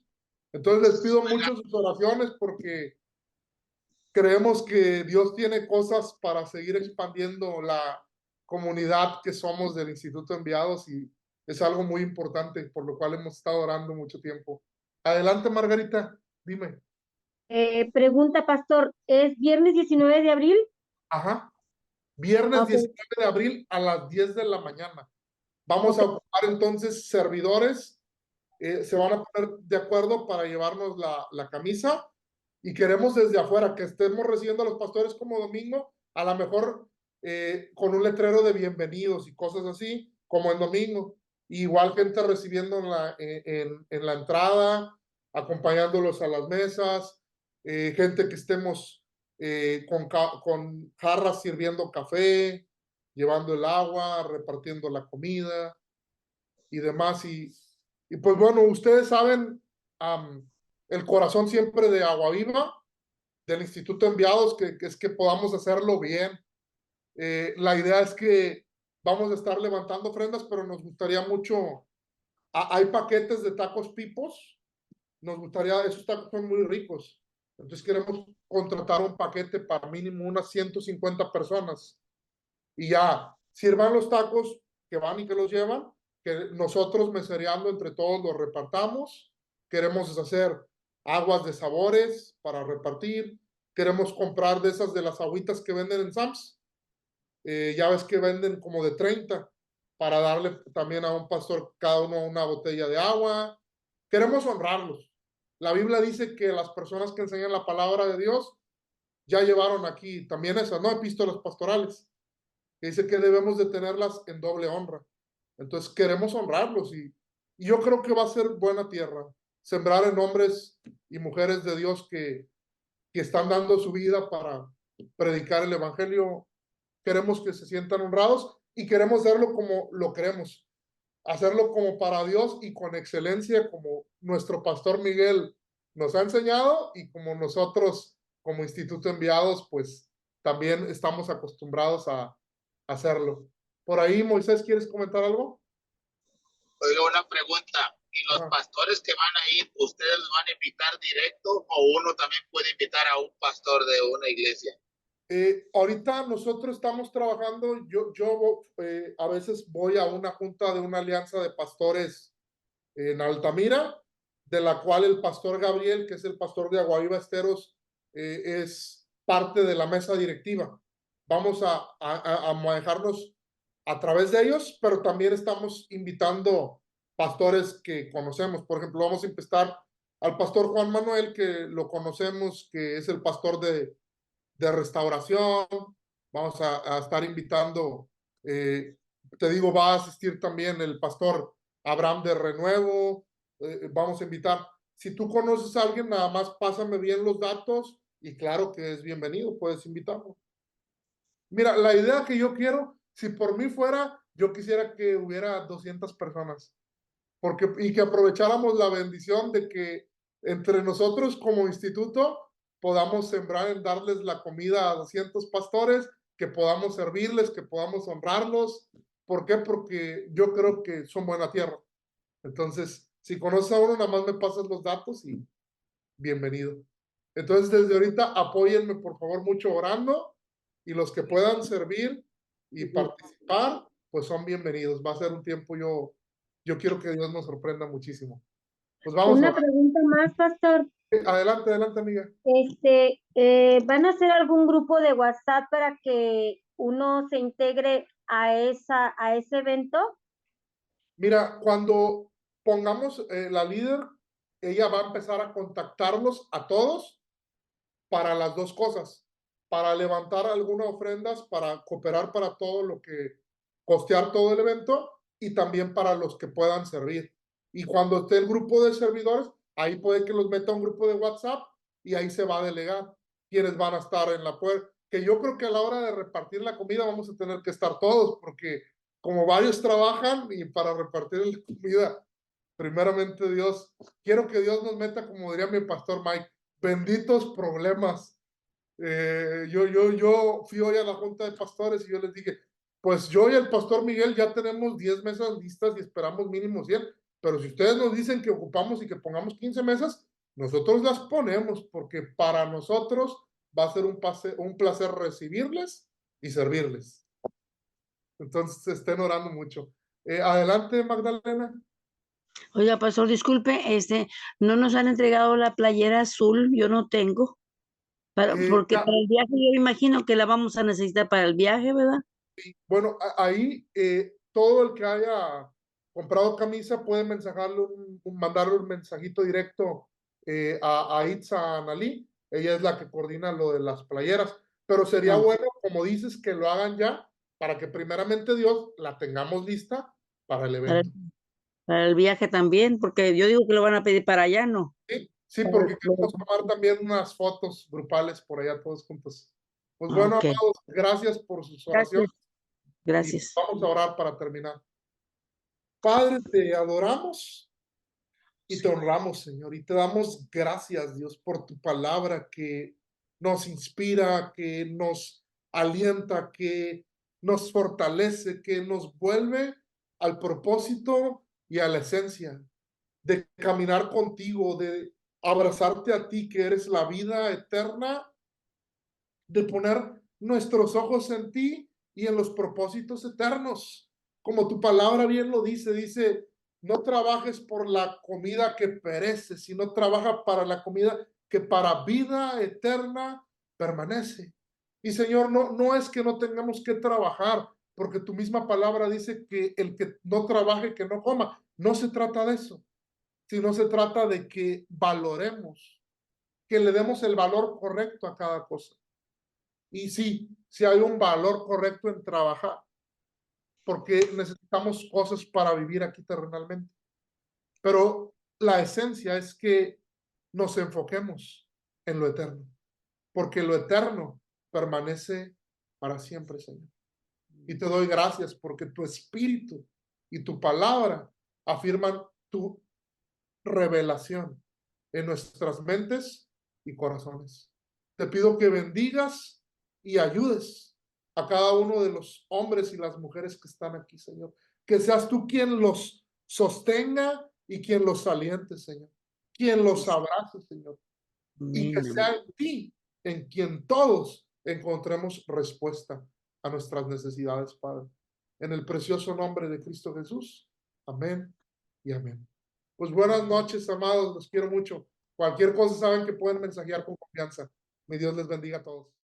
Entonces les pido mucho sus oraciones porque creemos que Dios tiene cosas para seguir expandiendo la comunidad que somos del Instituto Enviados y es algo muy importante, por lo cual hemos estado orando mucho tiempo. Adelante, Margarita, dime. Pregunta, pastor, ¿es viernes 19 de abril? Ajá. Viernes Ok. 19 de abril a las 10 de la mañana. Vamos a ocupar entonces servidores. Se van a poner de acuerdo para llevarnos la camisa y queremos desde afuera que estemos recibiendo a los pastores como domingo, a lo mejor con un letrero de bienvenidos y cosas así, como en domingo. Igual gente recibiendo en la entrada, acompañándolos a las mesas, gente que estemos con jarras sirviendo café, llevando el agua, repartiendo la comida y demás. Y pues bueno, ustedes saben el corazón siempre de Agua Viva, del Instituto Enviados, que es que podamos hacerlo bien. La idea es que vamos a estar levantando ofrendas, pero nos gustaría mucho, hay paquetes de tacos pipos, nos gustaría, esos tacos son muy ricos, entonces queremos contratar un paquete para mínimo unas 150 personas y ya sirvan los tacos que van y que los llevan, que nosotros mesereando entre todos los repartamos. Queremos hacer aguas de sabores para repartir. Queremos comprar de esas de las agüitas que venden en Sam's. Ya ves que venden como de 30 para darle también a un pastor cada uno una botella de agua. Queremos honrarlos. La Biblia dice que las personas que enseñan la palabra de Dios ya llevaron aquí también esas, ¿no? Epístolas pastorales, que dice que debemos de tenerlas en doble honra. Entonces queremos honrarlos y yo creo que va a ser buena tierra, sembrar en hombres y mujeres de Dios que están dando su vida para predicar el evangelio. Queremos que se sientan honrados y queremos hacerlo como lo queremos, hacerlo como para Dios y con excelencia, como nuestro pastor Miguel nos ha enseñado y como nosotros como Instituto Enviados, pues también estamos acostumbrados a hacerlo. Por ahí, Moisés, ¿quieres comentar algo? Oiga, una pregunta. ¿Y los pastores que van a ir, ustedes los van a invitar directo o uno también puede invitar a un pastor de una iglesia? Ahorita nosotros estamos trabajando, yo a veces voy a una junta de una alianza de pastores en Altamira, de la cual el pastor Gabriel, que es el pastor de Agua Viva Esteros, es parte de la mesa directiva. Vamos a manejarnos a través de ellos, pero también estamos invitando pastores que conocemos. Por ejemplo, vamos a empezar al pastor Juan Manuel, que lo conocemos, que es el pastor de restauración. Vamos a estar invitando, te digo, va a asistir también el pastor Abraham de Renuevo. Vamos a invitar. Si tú conoces a alguien, nada más pásame bien los datos y claro que es bienvenido, puedes invitarlo. Mira, la idea que yo quiero, si por mí fuera, yo quisiera que hubiera 200 personas y que aprovecháramos la bendición de que entre nosotros como instituto podamos sembrar en darles la comida a 200 pastores, que podamos servirles, que podamos honrarlos. ¿Por qué? Porque yo creo que son buena tierra. Entonces, si conoces a uno, nada más me pasas los datos y bienvenido. Entonces, desde ahorita, apóyenme por favor mucho orando y los que puedan servir y participar, pues son bienvenidos. Va a ser un tiempo, yo quiero que Dios nos sorprenda muchísimo. Pues vamos Una pregunta más, pastor. Adelante, adelante, amiga. ¿Van a hacer algún grupo de WhatsApp para que uno se integre a ese evento? Mira, cuando pongamos la líder, ella va a empezar a contactarlos a todos para las dos cosas, para levantar algunas ofrendas, para cooperar para todo lo que, costear todo el evento y también para los que puedan servir. Y cuando esté el grupo de servidores, ahí puede que los meta a un grupo de WhatsApp y ahí se va a delegar quienes van a estar en la puerta. Que yo creo que a la hora de repartir la comida vamos a tener que estar todos, porque como varios trabajan y para repartir la comida, primeramente Dios, quiero que Dios nos meta, como diría mi pastor Mike, benditos problemas. Yo fui hoy a la junta de pastores y yo les dije, pues yo y el pastor Miguel ya tenemos 10 mesas listas y esperamos mínimo 100, pero si ustedes nos dicen que ocupamos y que pongamos 15 mesas, nosotros las ponemos, porque para nosotros va a ser un placer recibirles y servirles. Entonces estén orando mucho. Adelante, Magdalena. Oiga, pastor, disculpe, no nos han entregado la playera azul, yo no tengo, porque Ya, para el viaje yo imagino que la vamos a necesitar para el viaje, ¿verdad? bueno, ahí todo el que haya comprado camisa puede mandarle un mensajito directo a Itza Analí. Ella es la que coordina lo de las playeras. Pero sería Ah, bueno, como dices, que lo hagan ya para que primeramente Dios la tengamos lista para el para, evento. para el viaje también, porque yo digo que lo van a pedir para allá, ¿no? Sí, sí, Para porque queremos tomar también unas fotos grupales por allá todos juntos. Pues bueno, Ok, amados, gracias por sus oraciones gracias, y gracias. vamos a orar para terminar. Padre, te adoramos y te honramos, Señor, y te damos gracias, Dios, por tu palabra que nos inspira, que nos alienta, que nos fortalece, que nos vuelve al propósito y a la esencia de caminar contigo, de abrazarte a ti, que eres la vida eterna, de poner nuestros ojos en ti y en los propósitos eternos. Como tu palabra bien lo dice, no trabajes por la comida que perece, sino trabaja para la comida que para vida eterna permanece. Y Señor, no es que no tengamos que trabajar, porque tu misma palabra dice que el que no trabaje, que no coma. No se trata de eso, sino se trata de que valoremos, que le demos el valor correcto a cada cosa. Y sí hay un valor correcto en trabajar, porque necesitamos cosas para vivir aquí terrenalmente. Pero la esencia es que nos enfoquemos en lo eterno, porque lo eterno permanece para siempre, Señor. Y te doy gracias porque tu espíritu y tu palabra afirman tu revelación en nuestras mentes y corazones. Te pido que bendigas y ayudes a cada uno de los hombres y las mujeres que están aquí, Señor. Que seas tú quien los sostenga y quien los aliente, Señor. Quien los abrace, Señor. Y que Amén, amén. sea en ti en quien todos encontremos respuesta a nuestras necesidades, Padre. En el precioso nombre de Cristo Jesús. Amén y amén. Pues buenas noches, amados. Los quiero mucho. Cualquier cosa saben que pueden mensajear con confianza. Mi Dios les bendiga a todos.